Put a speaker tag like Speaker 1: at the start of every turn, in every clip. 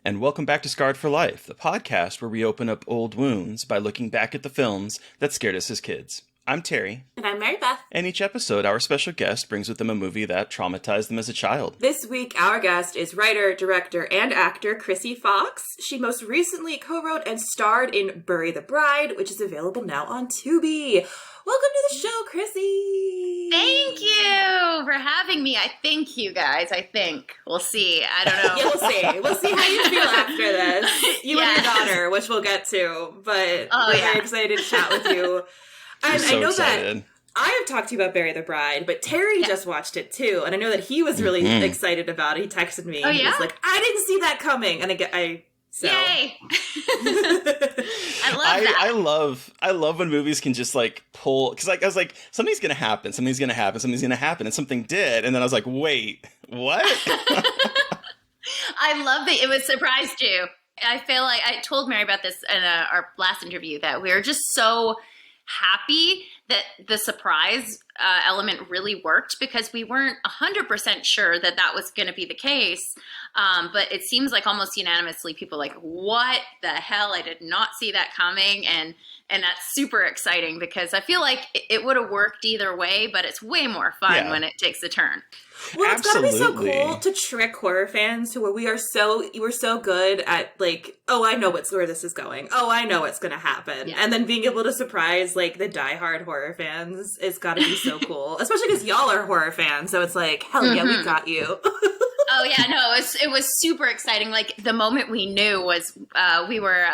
Speaker 1: And welcome back to Scarred for Life, the podcast where we open up old wounds by looking back at the films that scared us as kids. I'm Terry.
Speaker 2: And I'm Mary Beth.
Speaker 1: And each episode, our special guest brings with them a movie that traumatized them as a child.
Speaker 2: This week, our guest is writer, director, and actor Krsy Fox. She most recently co-wrote and starred in Bury the Bride, which is available now on Tubi. Welcome to the show, Krsy!
Speaker 3: Thank you for having me. I think you guys. I think. We'll see. I don't know.
Speaker 2: Yeah, we'll see. We'll see how you feel after this. You and your daughter, which we'll get to. But we're very excited to chat with you. And
Speaker 1: so
Speaker 2: I know
Speaker 1: excited.
Speaker 2: that I have talked to you about Bury the Bride, but Terry just watched it too. And I know that he was really excited about it. He texted me and he was like, I didn't see that coming. And so.
Speaker 3: Yay! I love that.
Speaker 1: I love when movies can just like pull, because like I was like, something's gonna happen, and something did, and then I was like, wait, what?
Speaker 3: I love that it surprised you. I feel like I told Mary about this in our last interview that we were just so happy that the surprise element really worked, because we weren't 100% sure that that was going to be the case. But it seems like almost unanimously people like, what the hell? I did not see that coming. And that's super exciting, because I feel like it would have worked either way, but it's way more fun when it takes a turn.
Speaker 2: Well, it's gotta be so cool to trick horror fans to where we're so good at like, oh, I know where this is going. Oh, I know what's gonna happen. Yeah. And then being able to surprise like the diehard horror fans is gotta be so cool. Especially because y'all are horror fans, so it's like, hell yeah, we got you.
Speaker 3: Oh yeah, no, it was super exciting. Like the moment we knew was we were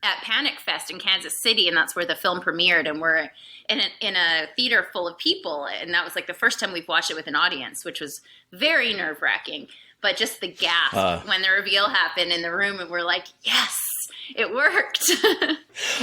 Speaker 3: at Panic Fest in Kansas City, and that's where the film premiered, and we're in a theater full of people, and that was like the first time we've watched it with an audience, which was very nerve-wracking. But just the gasp when the reveal happened in the room, and we're like, yes, it worked.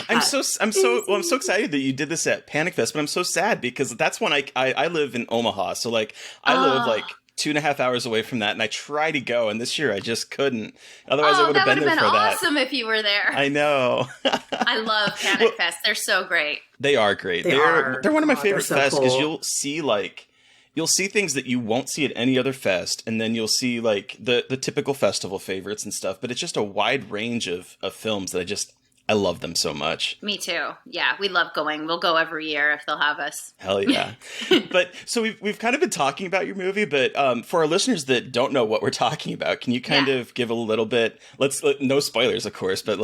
Speaker 1: I'm so excited that you did this at Panic Fest, but I'm so sad because that's when I live in Omaha, so like I live like 2.5 hours away from that, and I try to go, and this year I just couldn't. Otherwise, I would have been there for that.
Speaker 3: That would have been awesome if you were there.
Speaker 1: I know.
Speaker 3: I love Panic Fest. They're so great.
Speaker 1: They are great. They're one of my favorite fests, because
Speaker 2: cool.
Speaker 1: you'll see things that you won't see at any other fest, and then you'll see like the typical festival favorites and stuff. But it's just a wide range of films that I love them so much.
Speaker 3: Me too. Yeah, we love going. We'll go every year if they'll have us.
Speaker 1: Hell yeah. But so we've kind of been talking about your movie, but for our listeners that don't know what we're talking about, can you kind of give a little bit, no spoilers, of course, but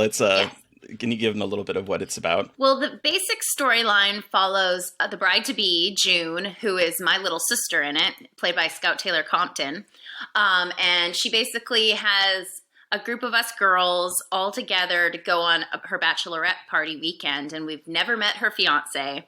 Speaker 1: can you give them a little bit of what it's about?
Speaker 3: Well, the basic storyline follows the bride-to-be, June, who is my little sister in it, played by Scout Taylor Compton. And she basically has a group of us girls all together to go on her bachelorette party weekend, and we've never met her fiance.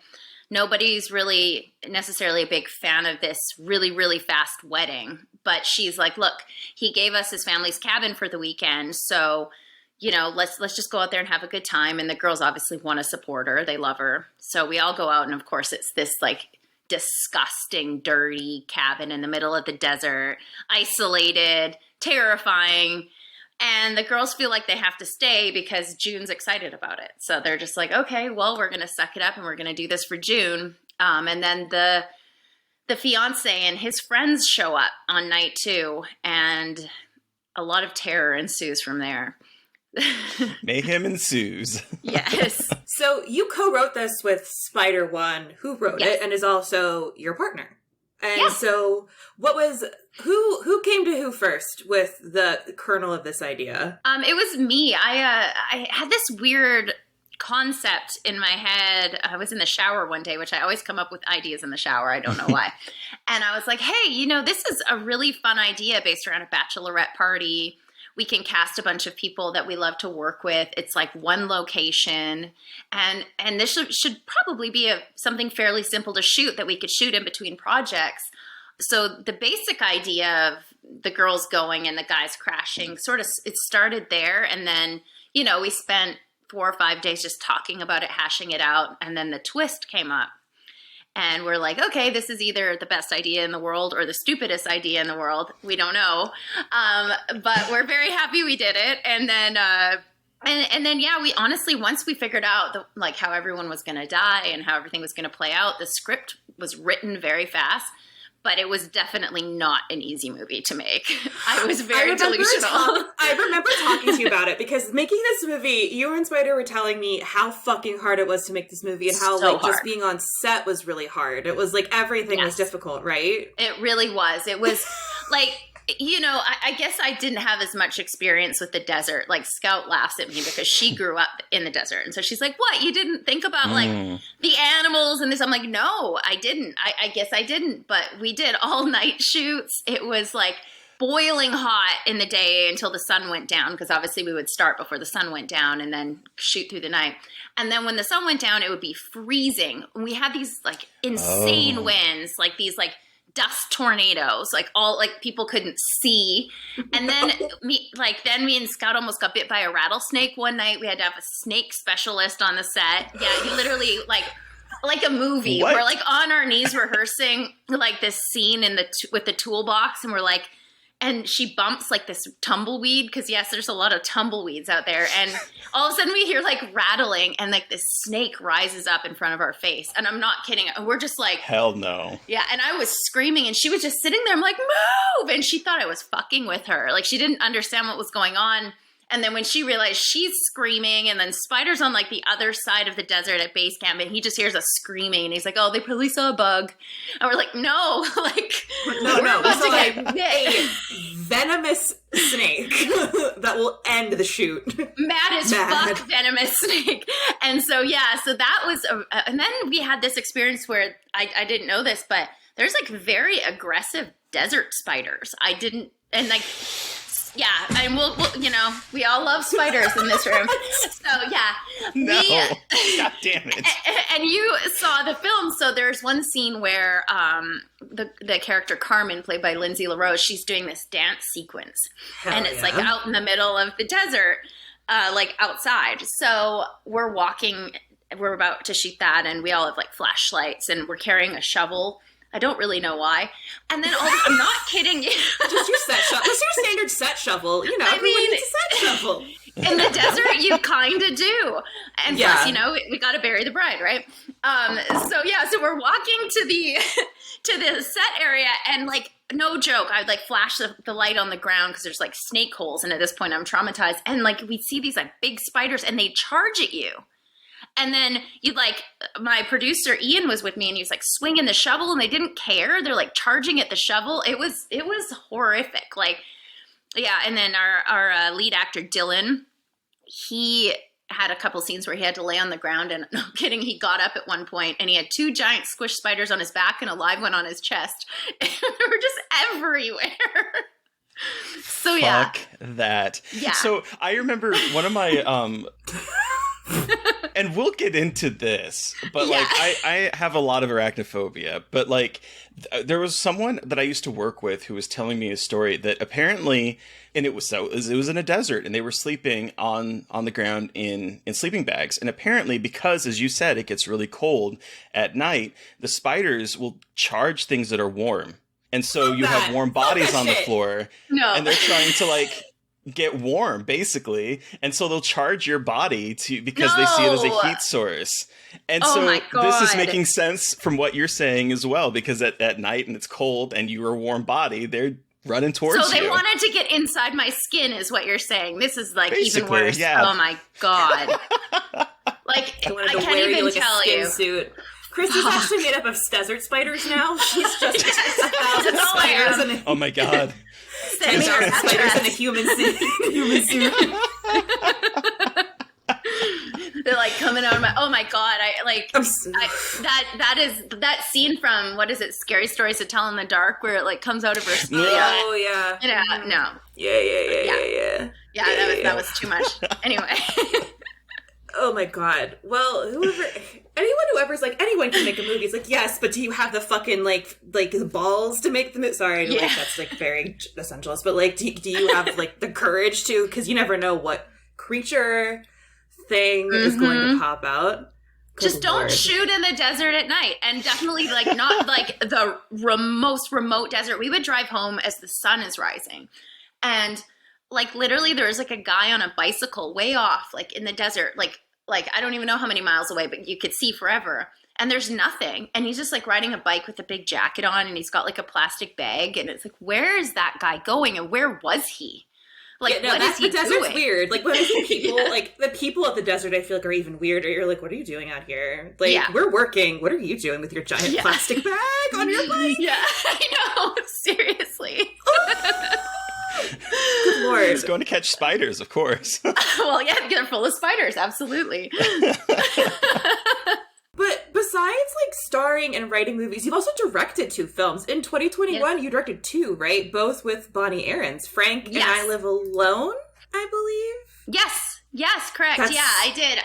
Speaker 3: Nobody's really necessarily a big fan of this really, really fast wedding, but she's like, look, he gave us his family's cabin for the weekend, so, you know, let's just go out there and have a good time. And the girls obviously want to support her. They love her. So we all go out, and of course it's this like disgusting, dirty cabin in the middle of the desert, isolated, terrifying. And the girls feel like they have to stay because June's excited about it. So they're just like, okay, well, we're going to suck it up and we're going to do this for June. And then the fiance and his friends show up on night 2, and a lot of terror ensues from there.
Speaker 1: Mayhem ensues.
Speaker 3: Yes.
Speaker 2: So you co-wrote this with Spider-One, who wrote it and is also your partner. And so who came to who first with the kernel of this idea?
Speaker 3: It was me. I had this weird concept in my head. I was in the shower one day, which I always come up with ideas in the shower. I don't know why. And I was like, hey, you know, this is a really fun idea based around a bachelorette party. We can cast a bunch of people that we love to work with. It's like one location. And this should probably be something fairly simple to shoot that we could shoot in between projects. So the basic idea of the girls going and the guys crashing, it started there. And then, you know, we spent 4 or 5 days just talking about it, hashing it out. And then the twist came up. And we're like, okay, this is either the best idea in the world or the stupidest idea in the world. We don't know. But we're very happy we did it. And then, we honestly, once we figured out how everyone was going to die and how everything was going to play out, the script was written very fast. but it was definitely not an easy movie to make. I was very delusional.
Speaker 2: I remember talking to you about it because making this movie, you and Spider were telling me how fucking hard it was to make this movie and how just being on set was really hard. It was like everything was difficult, right?
Speaker 3: It really was. It was like, I guess I didn't have as much experience with the desert. Like Scout laughs at me because she grew up in the desert. And so she's like, what? You didn't think about like the animals and this? I'm like, no, I didn't. I guess I didn't. But we did all night shoots. It was like boiling hot in the day until the sun went down. Because obviously we would start before the sun went down and then shoot through the night. And then when the sun went down, it would be freezing. And we had these like insane winds, like these like dust tornadoes, like all like people couldn't see. And then me and Scout almost got bit by a rattlesnake one night. We had to have a snake specialist on the set. Yeah, he literally like a movie.
Speaker 1: What?
Speaker 3: We're like on our knees rehearsing like this scene with the toolbox, and we're like, and she bumps like this tumbleweed because yes, there's a lot of tumbleweeds out there, and all of a sudden we hear like rattling, and like this snake rises up in front of our face, and I'm not kidding. We're just like,
Speaker 1: hell no.
Speaker 3: Yeah, and I was screaming, and she was just sitting there. I'm like, move, and she thought I was fucking with her. Like she didn't understand what was going on. And then when she realized she's screaming, and then Spider's on like the other side of the desert at base camp, and he just hears us screaming, and he's like, "Oh, they probably saw a bug," and we're like, "No, like,
Speaker 2: no, we saw a venomous snake that will end the shoot.
Speaker 3: Mad as fuck, venomous snake." And so so that was, and then we had this experience where I didn't know this, but there's like very aggressive desert spiders. I didn't, and like. Yeah, and we'll we all love spiders in this room. So yeah,
Speaker 1: no, God damn it!
Speaker 3: And you saw the film, so there's one scene where the character Carmen, played by Lindsay LaRose, she's doing this dance sequence, and it's like out in the middle of the desert, like outside. So we're walking, we're about to shoot that, and we all have like flashlights, and we're carrying a shovel. I don't really know why. And then I'm not kidding you.
Speaker 2: Just your set shovel. What's your standard set shovel? You know, everyone needs a set shovel.
Speaker 3: In the desert, you kind of do. And plus, we got to bury the bride, right? So we're walking to the set area, and like, no joke, I'd like flash the light on the ground because there's like snake holes. And at this point, I'm traumatized. And like, we see these like big spiders, and they charge at you. And then my producer Ian was with me, and he was like swinging the shovel, and they didn't care. They're like charging at the shovel. It was horrific. Like, yeah. And then our lead actor Dylan, he had a couple scenes where he had to lay on the ground, and no kidding, he got up at one point, and he had 2 giant squish spiders on his back and a live one on his chest. And they were just everywhere. So
Speaker 1: Fuck that.
Speaker 3: Yeah.
Speaker 1: So I remember one of my and we'll get into this, but like I have a lot of arachnophobia, but like there was someone that I used to work with who was telling me a story that apparently, and it was in a desert, and they were sleeping on the ground in sleeping bags, and apparently because, as you said, it gets really cold at night, the spiders will charge things that are warm, and so you have warm bodies on the floor, and they're trying to like get warm basically, and so they'll charge your body because they see it as a heat source. And so this is making sense from what you're saying as well, because at night and it's cold and you're a warm body, they're running towards you.
Speaker 3: So they wanted to get inside my skin is what you're saying. This is like basically, even worse. Yeah. Oh my God. Like I can't even tell you.
Speaker 2: Suit. Krusty's actually made up of desert spiders now. She's just 1,000 spiders in a...
Speaker 1: Oh my God.
Speaker 2: 10,000 spiders in a human suit.
Speaker 3: They're like coming out of my. Oh my God! That scene from what is it? Scary Stories to Tell in the Dark, where it like comes out of her.
Speaker 2: Oh yeah.
Speaker 3: No.
Speaker 2: Yeah.
Speaker 3: That was too much. Anyway.
Speaker 2: Oh my God. Well, whoever's like, anyone can make a movie. It's like, yes, but do you have the fucking like the balls to make the movie? Sorry, like that's like very essentialist, but like, do you have like the courage to? Because you never know what creature thing is going to pop out.
Speaker 3: Just don't shoot in the desert at night, and definitely like not like the most remote desert. We would drive home as the sun is rising, and like literally there was like a guy on a bicycle way off, like in the desert, like I don't even know how many miles away, but you could see forever. and there's nothing. And he's just like riding a bike with a big jacket on, and he's got like a plastic bag. And it's like, where is that guy going? And where was he? Like,
Speaker 2: yeah, no,
Speaker 3: what is he
Speaker 2: the desert's
Speaker 3: doing?
Speaker 2: weird. Like, when I see people, like, the people of the desert, I feel like are even weirder. You're like, what are you doing out here? Like, we're working. What are you doing with your giant plastic bag on your bike?
Speaker 3: Yeah, I know. Seriously.
Speaker 2: Good Lord.
Speaker 1: He's going to catch spiders, of course.
Speaker 3: Well, yeah, they're full of spiders. Absolutely.
Speaker 2: But besides, like, starring and writing movies, you've also directed 2 films. In 2021, you directed 2, right? Both with Bonnie Aarons. Frank and I Live Alone, I believe?
Speaker 3: Yes, correct. Yeah, I did.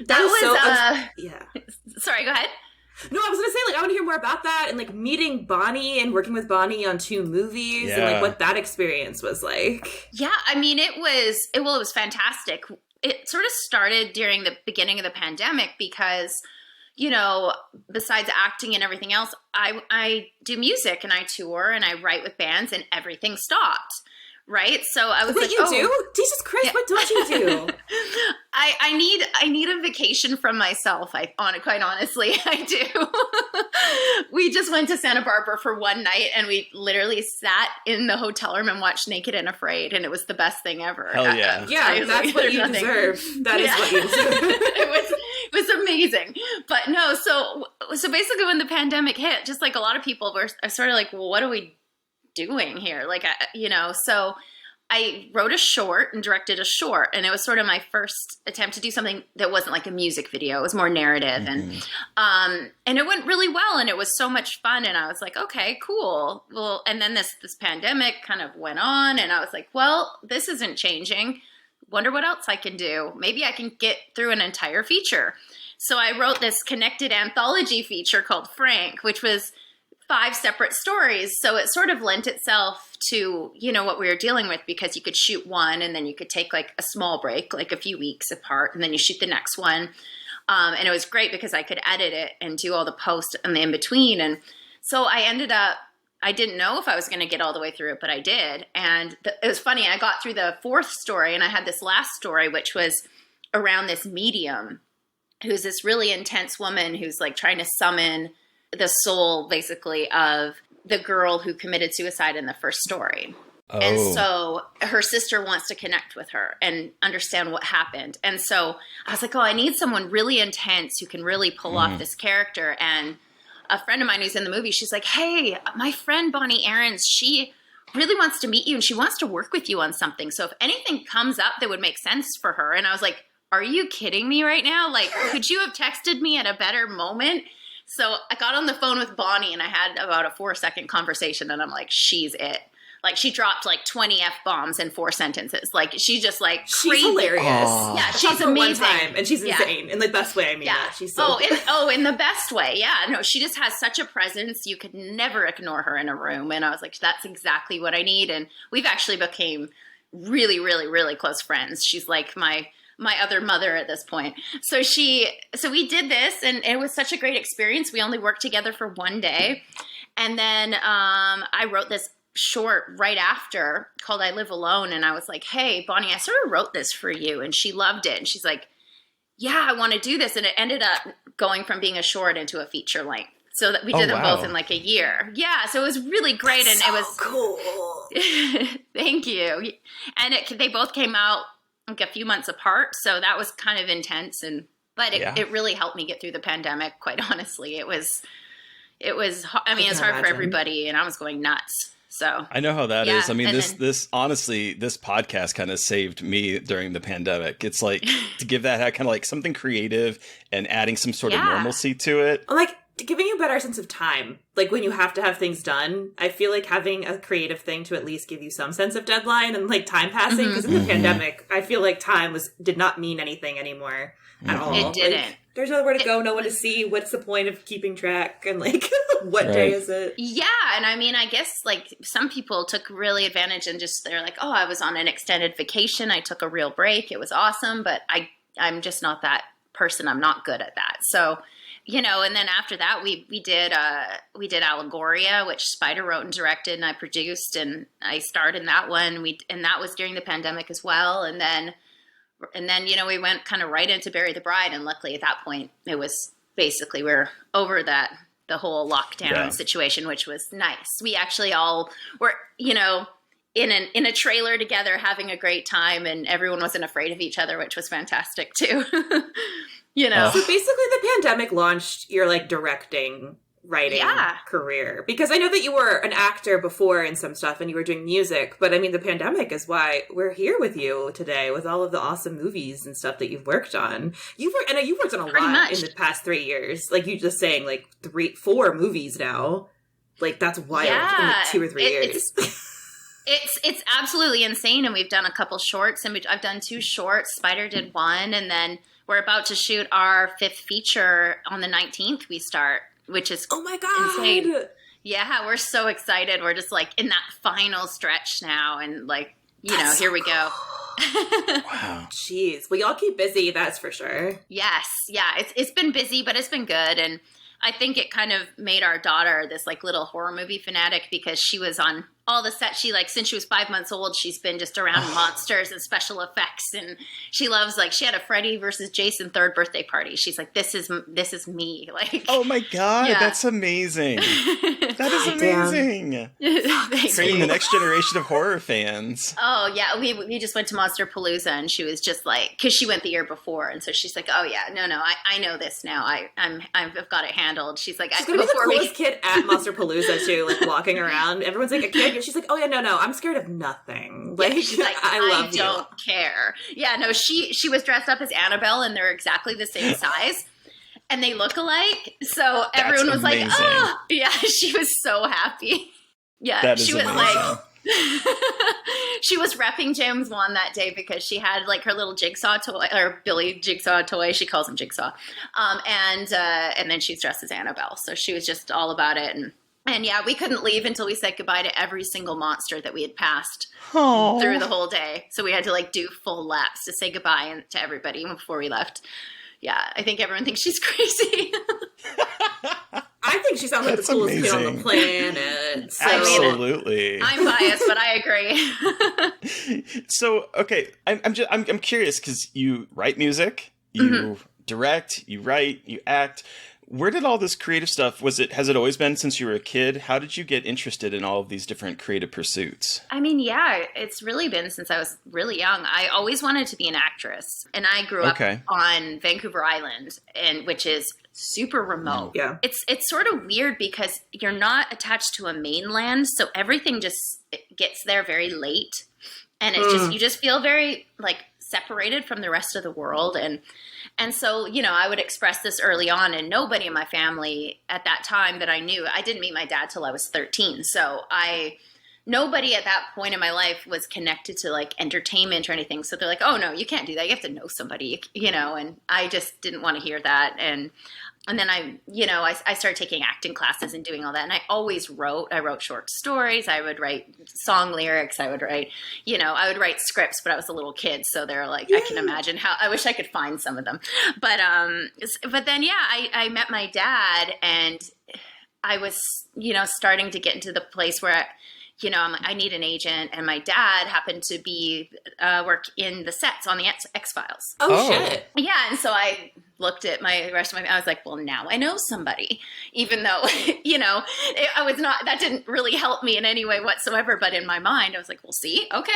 Speaker 2: That was
Speaker 3: was,
Speaker 2: yeah.
Speaker 3: Sorry, go ahead.
Speaker 2: No, I was going to say, like, I want to hear more about that and, like, meeting Bonnie and working with Bonnie on 2 movies and, like, what that experience was like.
Speaker 3: Yeah, I mean, it was fantastic. It sort of started during the beginning of the pandemic because, you know, besides acting and everything else, I do music and I tour and I write with bands, and everything stopped. Right? So I was like,
Speaker 2: you do? Jesus Christ, what don't you do?
Speaker 3: I need a vacation from myself. Quite honestly, I do. We just went to Santa Barbara for one night, and we literally sat in the hotel room and watched Naked and Afraid, and it was the best thing ever.
Speaker 1: Hell yeah.
Speaker 2: Yeah, that's what you deserve. That is what you deserve.
Speaker 3: It was amazing. But no, so basically when the pandemic hit, just like a lot of people were sort of like, well, what are we doing here? Like, so I wrote a short and directed a short, and it was sort of my first attempt to do something that wasn't like a music video. It was more narrative, and it went really well, and it was so much fun. And I was like, okay, cool. Well, and then this pandemic kind of went on, and I was like, well, this isn't changing. Wonder what else I can do. Maybe I can get through an entire feature. So I wrote this connected anthology feature called Frank, which was 5 separate stories. So it sort of lent itself to, you know, what we were dealing with, because you could shoot one and then you could take like a small break, like a few weeks apart, and then you shoot the next one. And it was great because I could edit it and do all the post and the in-between. And so I ended up, I didn't know if I was going to get all the way through it, but I did. And it was funny. I got through the 4th story, and I had this last story, which was around this medium who's this really intense woman who's like trying to summon the soul, basically, of the girl who committed suicide in the first story. Oh. And so her sister wants to connect with her and understand what happened. And so I was like, oh, I need someone really intense who can really pull off this character. And a friend of mine who's in the movie, she's like, hey, my friend Bonnie Aarons, she really wants to meet you and she wants to work with you on something. So if anything comes up that would make sense for her. And I was like, are you kidding me right now? Like, could you have texted me at a better moment? So I got on the phone with Bonnie, and I had about a 4-second conversation, and I'm like, she's it. Like, she dropped like 20 F-bombs in 4 sentences. Like, she's just like crazy.
Speaker 2: She's hilarious.
Speaker 1: Aww.
Speaker 3: Yeah, she's amazing.
Speaker 2: One time, and she's insane. In the best way, I mean that. She's so
Speaker 3: in the best way. Yeah, no, she just has such a presence. You could never ignore her in a room. And I was like, that's exactly what I need. And we've actually became really, really, really close friends. She's like my other mother at this point. So we did this, and it was such a great experience. We only worked together for one day. And then I wrote this short right after called I Live Alone. And I was like, hey, Bonnie, I sort of wrote this for you. And she loved it. And she's like, yeah, I want to do this. And it ended up going from being a short into a feature length. So that we did them both in like a year. Yeah, so it was really great.
Speaker 2: That's
Speaker 3: and it
Speaker 2: so
Speaker 3: was
Speaker 2: cool.
Speaker 3: Thank you. And they both came out like a few months apart, so that was kind of intense, but it really helped me get through the pandemic. Quite honestly, it was. I mean, it's hard for everybody, and I was going nuts. So
Speaker 1: I know how that is. I mean, this honestly, this podcast kind of saved me during the pandemic. It's like to give that kind of like something creative and adding some sort of normalcy to it.
Speaker 2: Like giving you a better sense of time. Like when you have to have things done, I feel like having a creative thing to at least give you some sense of deadline and like time passing. Because in the pandemic, I feel like time did not mean anything anymore at all.
Speaker 3: It didn't.
Speaker 2: Like, there's nowhere to go, no one to see. What's the point of keeping track? And like, what day is it?
Speaker 3: Yeah, and I mean, I guess like some people took really advantage and they're like, oh, I was on an extended vacation. I took a real break. It was awesome, but I'm just not that person. I'm not good at that. So. You know, and then after that, we did Allegoria, which Spider wrote and directed, and I produced, and I starred in that one. And that was during the pandemic as well. And then you know, we went kind of right into Bury the Bride, and luckily at that point it was basically we're over the whole lockdown situation, which was nice. We actually all were, you know, in a trailer together having a great time, and everyone wasn't afraid of each other, which was fantastic too. You know.
Speaker 2: So basically the pandemic launched your like directing writing career, because I know that you were an actor before and some stuff and you were doing music, but I mean the pandemic is why we're here with you today with all of the awesome movies and stuff that you've worked on. You've worked on a lot in the past 3 years, like you just saying, like 4 movies now, like that's wild. In like 2 or 3 years.
Speaker 3: It's absolutely insane. And we've done a couple shorts, and I've done 2 shorts. Spider did 1, and then we're about to shoot our 5th feature on the 19th. We start, which is
Speaker 2: oh my god, insane.
Speaker 3: Yeah, we're so excited. We're just like in that final stretch now, and like, you know, here we go.
Speaker 1: Wow.
Speaker 2: Jeez. Well, y'all keep busy, that's for sure.
Speaker 3: Yes. Yeah, it's been busy, but it's been good. And I think it kind of made our daughter this like little horror movie fanatic, because she was on all the sets. She like, since she was 5 months old, she's been just around monsters and special effects, and she loves, like, she had a Freddy versus Jason 3rd birthday party. She's like, this is me. Like,
Speaker 1: oh my god, that's amazing. That is amazing. Creating the next generation of horror fans.
Speaker 3: Oh yeah, we just went to Monsterpalooza, and she was just like, because she went the year before, and so she's like, oh yeah, no, I know this now. I've got it handled. She's like,
Speaker 2: she's gonna be the coolest kid at Monsterpalooza too, like walking around. Everyone's like a kid. She's like, oh yeah, no, I'm scared of nothing. Like,
Speaker 3: yeah, she's like, I don't care. Yeah, no, she was dressed up as Annabelle, and they're exactly the same size, and they look alike. So everyone was like, oh, yeah, she was so happy. Yeah, she was like, she was repping James Wan that day because she had like her little jigsaw toy, or Billy jigsaw toy. She calls him Jigsaw, and then she's dressed as Annabelle. So she was just all about it. And yeah, we couldn't leave until we said goodbye to every single monster that we had passed through the whole day. So we had to like do full laps to say goodbye to everybody before we left. Yeah, I think everyone thinks she's crazy.
Speaker 2: I think she sounds like the coolest kid on the planet. So.
Speaker 1: Absolutely.
Speaker 3: I'm biased, but I agree.
Speaker 1: So, okay, I'm curious, because you write music, you direct, you write, you act. Where did all this creative stuff, has it always been since you were a kid? How did you get interested in all of these different creative pursuits?
Speaker 3: I mean, yeah, it's really been since I was really young. I always wanted to be an actress, and I grew up on Vancouver Island, which is super remote.
Speaker 2: Yeah.
Speaker 3: It's sort of weird because you're not attached to a mainland, so everything just gets there very late, and it's you just feel very like separated from the rest of the world. And so, you know, I would express this early on, and nobody in my family at that time that I knew, I didn't meet my dad till I was 13. So nobody at that point in my life was connected to like entertainment or anything. So they're like, oh no, you can't do that. You have to know somebody, you know, and I just didn't want to hear that. And then I started taking acting classes and doing all that. And I always wrote. I wrote short stories. I would write song lyrics. I would write scripts, but I was a little kid. So they're like, I can imagine how, I wish I could find some of them. But then, yeah, I met my dad, and I was, you know, starting to get into the place where I'm like, I need an agent. And my dad happened to be work in the sets on the X-Files.
Speaker 2: Oh, shit.
Speaker 3: Yeah. And so I looked at I was like, well, now I know somebody, even though, you know, that didn't really help me in any way whatsoever. But in my mind, I was like, well, see, okay.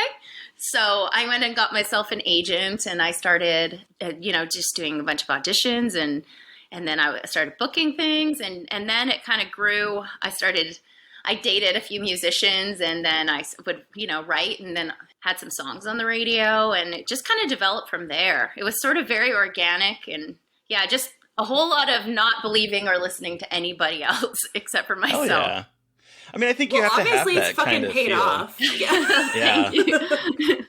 Speaker 3: So I went and got myself an agent, and I started, just doing a bunch of auditions, and then I started booking things, and then it kind of grew. I dated a few musicians, and then I would, write, and then had some songs on the radio, and it just kind of developed from there. It was sort of very organic, and yeah, just a whole lot of not believing or listening to anybody else except for myself.
Speaker 1: Oh, yeah. I mean, I think you have to have that
Speaker 2: obviously it's fucking paid off.
Speaker 3: Yeah.
Speaker 1: Thank
Speaker 3: you.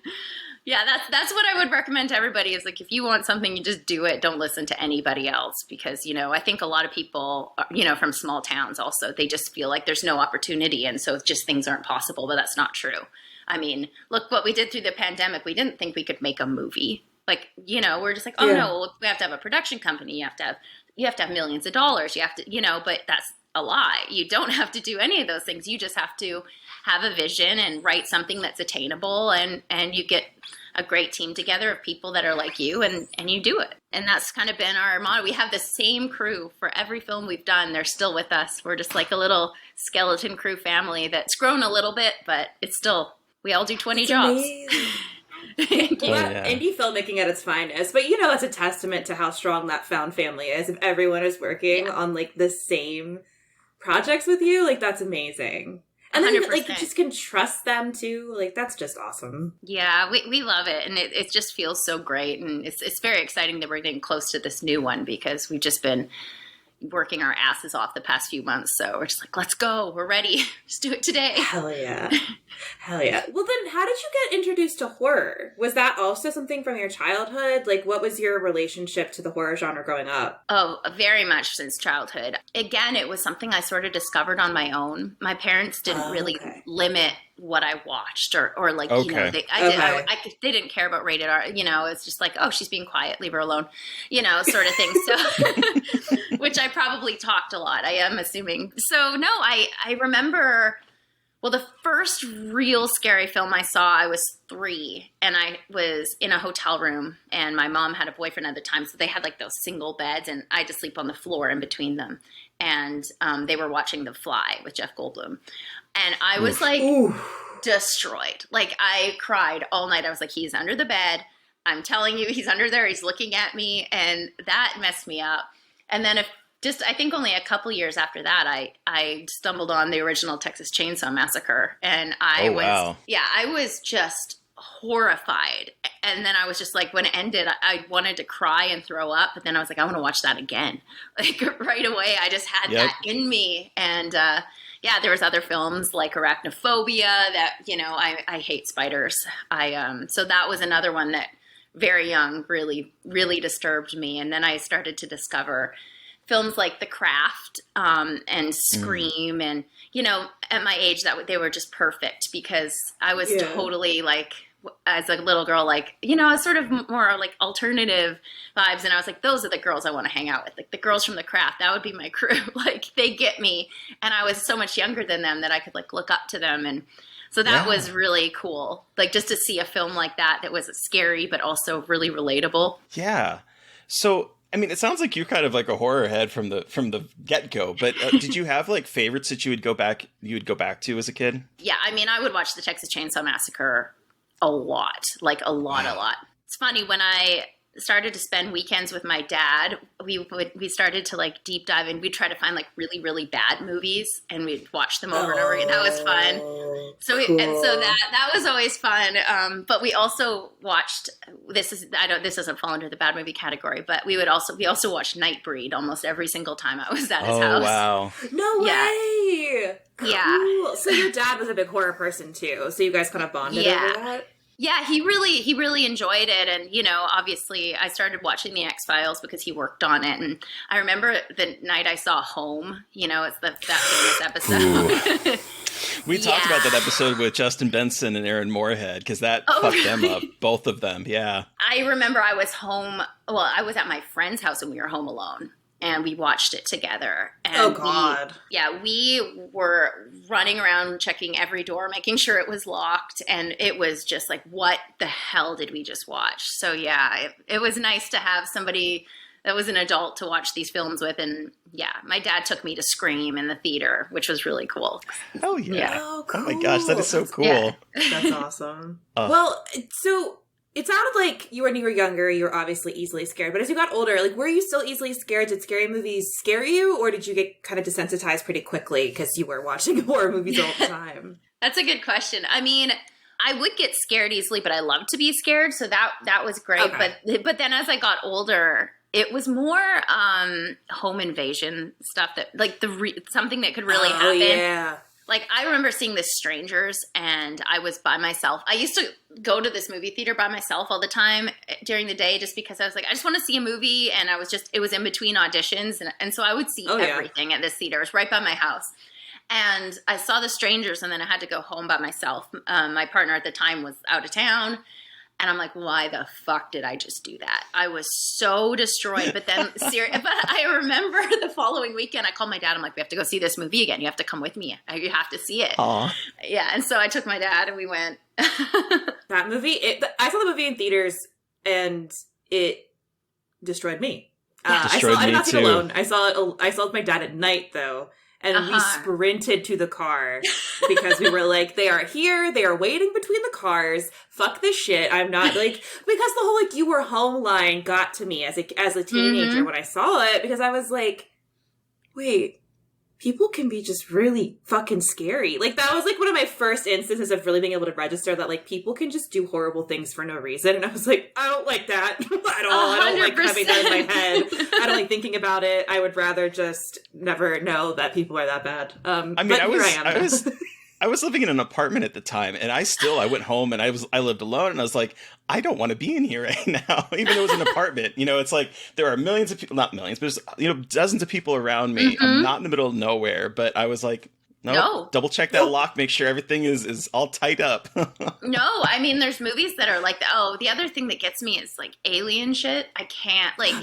Speaker 3: Yeah, that's what I would recommend to everybody is like, if you want something, you just do it. Don't listen to anybody else, because, I think a lot of people, from small towns also, they just feel like there's no opportunity. And so just things aren't possible, but that's not true. I mean, look what we did through the pandemic. We didn't think we could make a movie. Like, we're just like, oh no, we have to have a production company. You have to have millions of dollars. You have to, but that's a lie. You don't have to do any of those things. You just have to have a vision and write something that's attainable, and you get a great team together of people that are like you, and you do it. And that's kind of been our motto. We have the same crew for every film we've done. They're still with us. We're just like a little skeleton crew family that's grown a little bit, but it's still, we all do 20 jobs.
Speaker 2: Indie filmmaking at its finest. But you know, it's a testament to how strong that found family is. If everyone is working on like the same projects with you, like that's amazing. And then
Speaker 3: 100%.
Speaker 2: like you just can trust them too. Like that's just awesome.
Speaker 3: Yeah, we love it, and it just feels so great, and it's very exciting that we're getting close to this new one because we've just been working our asses off the past few months. So we're just like, let's go. We're ready. Just do it today.
Speaker 2: Hell yeah. Hell yeah. Well, then how did you get introduced to horror? Was that also something from your childhood? Like, what was your relationship to the horror genre growing up?
Speaker 3: Oh, very much since childhood. Again, it was something I sort of discovered on my own. My parents didn't really limit what I watched or like, you know, they didn't care about rated R, you know, it's just like, oh, she's being quiet, leave her alone, you know, sort of thing. So, which I probably talked a lot, I am assuming. So no, I remember, well, the first real scary film I saw, I was 3 and I was in a hotel room and my mom had a boyfriend at the time. So they had like those single beds and I had to sleep on the floor in between them. And they were watching The Fly with Jeff Goldblum. And I was like destroyed. Like I cried all night. I was like, he's under the bed. I'm telling you, he's under there. He's looking at me. And that messed me up. And then I think only a couple years after that, I stumbled on the original Texas Chainsaw Massacre. And I was just horrified. And then I was just like, when it ended, I wanted to cry and throw up. But then I was like, I want to watch that again. Like right away, I just had that in me. And yeah, there was other films like Arachnophobia that, you know, I hate spiders. So that was another one that very young really, really disturbed me. And then I started to discover films like The Craft and Scream. And, you know, at my age, that they were just perfect because I was totally like, as a little girl, like, you know, sort of more like alternative vibes. And I was like, those are the girls I want to hang out with. Like the girls from The Craft, that would be my crew. Like they get me. And I was so much younger than them that I could like look up to them. And so that was really cool. Like just to see a film like that was scary, but also really relatable.
Speaker 1: Yeah. So, I mean, it sounds like you're kind of like a horror head from the get-go, but did you have like favorites that you would go back to as a kid?
Speaker 3: Yeah. I mean, I would watch the Texas Chainsaw Massacre a lot. It's funny, when I started to spend weekends with my dad, we started to like deep dive and we'd try to find like really, really bad movies and we'd watch them over and over again. That was fun. So that was always fun. But we also watched, this doesn't fall under the bad movie category, but we also watched Nightbreed almost every single time I was at his house.
Speaker 1: Oh, wow.
Speaker 2: No way. Cool.
Speaker 3: Yeah.
Speaker 2: So your dad was a big horror person too. So you guys kind of bonded over that?
Speaker 3: Yeah, he really enjoyed it. And, you know, obviously I started watching The X-Files because he worked on it. And I remember the night I saw Home, you know, it's that famous episode.
Speaker 1: We talked about that episode with Justin Benson and Aaron Moorhead because that fucked them up, both of them. Yeah. I
Speaker 3: remember I was home. Well, I was at my friend's house and we were home alone. And we watched it together. And
Speaker 2: oh, God.
Speaker 3: We were running around checking every door, making sure it was locked. And it was just like, what the hell did we just watch? So, yeah, it was nice to have somebody that was an adult to watch these films with. And, yeah, my dad took me to Scream in the theater, which was really cool.
Speaker 1: Oh, yeah.
Speaker 2: Oh, cool.
Speaker 1: Oh, my gosh, that is so cool.
Speaker 2: Yeah. That's awesome. Well, so it sounded like when you were younger, you were obviously easily scared. But as you got older, like, were you still easily scared? Did scary movies scare you? Or did you get kind of desensitized pretty quickly because you were watching horror movies all the time?
Speaker 3: That's a good question. I mean, I would get scared easily, but I love to be scared. So that was great. Okay. But then as I got older, it was more home invasion stuff that, like, something that could really happen.
Speaker 2: Yeah.
Speaker 3: Like, I remember seeing The Strangers, and I was by myself. I used to go to this movie theater by myself all the time during the day just because I was like, I just want to see a movie, and it was in between auditions, and so I would see everything at this theater. It was right by my house. And I saw The Strangers, and then I had to go home by myself. My partner at the time was out of town, And I'm like, why the fuck did I just do that? I was so destroyed. But then, but I remember the following weekend, I called my dad. I'm like, we have to go see this movie again. You have to come with me. You have to see it.
Speaker 1: Aww.
Speaker 3: Yeah. And so I took my dad and we went.
Speaker 2: That movie, I saw the movie in theaters and it destroyed me. I did not see it alone. I saw it with my dad at night though. And we sprinted to the car because we were like, they are here. They are waiting between the cars. Fuck this shit. I'm not like, because the whole like you were home line got to me as a teenager when I saw it, because I was like, wait, people can be just really fucking scary. Like that was like one of my first instances of really being able to register that like people can just do horrible things for no reason. And I was like, I don't like that at all. 100%. I don't like having that in my head. I don't like thinking about it. I would rather just never know that people are that bad. I mean,
Speaker 1: I was living in an apartment at the time, and I went home and I lived alone, and I was like, I don't want to be in here right now, even though it was an apartment. It's like there are millions of people, not millions, but there's, dozens of people around me. I'm not in the middle of nowhere, but I was like, no. Double check that lock, make sure everything is all tight up.
Speaker 3: No, I mean, there's movies that are like, the other thing that gets me is like alien shit. I can't like.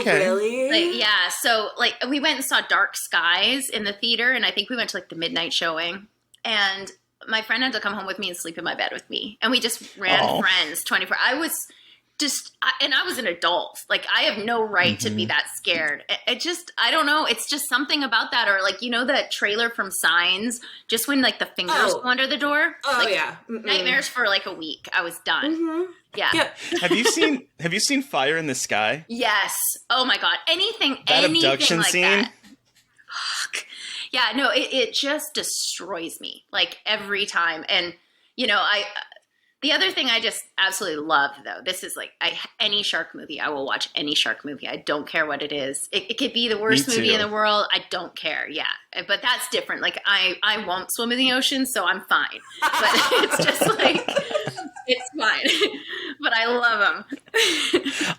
Speaker 2: Really?
Speaker 3: Like, yeah. So like we went and saw Dark Skies in the theater, and I think we went to like the midnight showing. And my friend had to come home with me and sleep in my bed with me. And we just ran friends 24. I was and I was an adult. Like, I have no right to be that scared. I don't know. It's just something about that. Or like, that trailer from Signs, just when like the fingers go under the door.
Speaker 2: Oh,
Speaker 3: like,
Speaker 2: yeah.
Speaker 3: Nightmares for like a week. I was done. Yeah.
Speaker 2: Yep.
Speaker 1: Have you seen Fire in the Sky?
Speaker 3: Yes. Oh my God. Anything
Speaker 1: abduction
Speaker 3: like
Speaker 1: scene?
Speaker 3: That. Yeah, no, it just destroys me, like, every time. And, the other thing I just absolutely love, though, this is, like, any shark movie. I will watch any shark movie. I don't care what it is. It could be the worst movie in the world. I don't care, yeah. But that's different. Like, I won't swim in the ocean, so I'm fine. But it's just, like, it's fine. But I love them.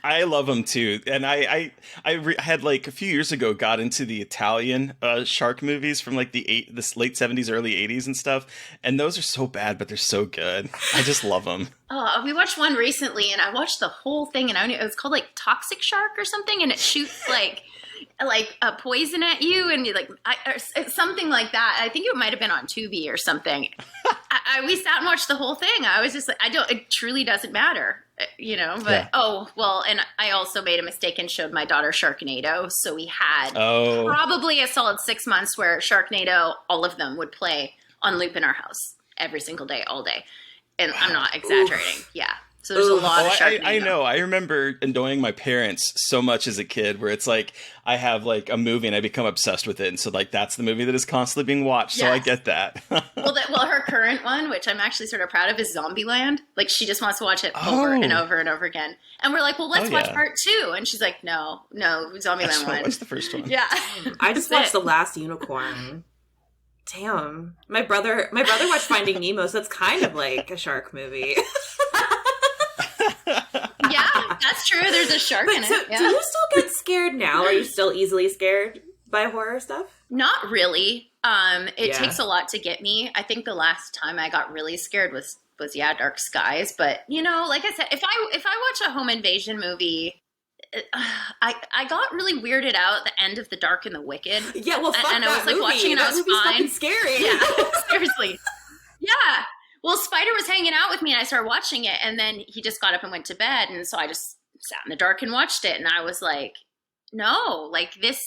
Speaker 1: I love them, too. And I had, like, a few years ago got into the Italian shark movies from, like, the late 70s, early 80s and stuff. And those are so bad, but they're so good. I just love them.
Speaker 3: Oh, we watched one recently, and I watched the whole thing, and it was called, like, Toxic Shark or something, and it shoots, like a poison at you, and you or something like that. I think it might have been on Tubi or something. We sat and watched the whole thing. I was just like, it truly doesn't matter, but and I also made a mistake and showed my daughter Sharknado. So we had probably a solid 6 months where Sharknado, all of them would play on loop in our house every single day, all day. And I'm not exaggerating. Yeah. So there's a lot of Sharknado.
Speaker 1: I know. I remember annoying my parents so much as a kid, where it's like I have like a movie and I become obsessed with it, and so like that's the movie that is constantly being watched. Yes. So I get that.
Speaker 3: well, her current one, which I'm actually sort of proud of, is Zombieland. Like, she just wants to watch it over and over and over again. And we're like, well, let's watch part 2, and she's like, no, Zombieland one.
Speaker 1: What's the first one?
Speaker 3: Yeah,
Speaker 2: I just watched The Last Unicorn. Damn, my brother watched Finding Nemo, so it's kind of like a shark movie.
Speaker 3: Yeah, that's true. There's a shark in it. Yeah.
Speaker 2: Do you still get scared now? Are you still easily scared by horror stuff?
Speaker 3: Not really. It takes a lot to get me. I think the last time I got really scared was Dark Skies. But like I said, if I watch a home invasion movie, I got really weirded out at the end of The Dark and the Wicked.
Speaker 2: Yeah, well, fuck
Speaker 3: and
Speaker 2: that
Speaker 3: I was like
Speaker 2: movie.
Speaker 3: Watching and I was fine.
Speaker 2: Fucking scary.
Speaker 3: Yeah, seriously. Yeah. Well, Spider was hanging out with me, and I started watching it, and then he just got up and went to bed, and so I just sat in the dark and watched it, and I was like, no, like this,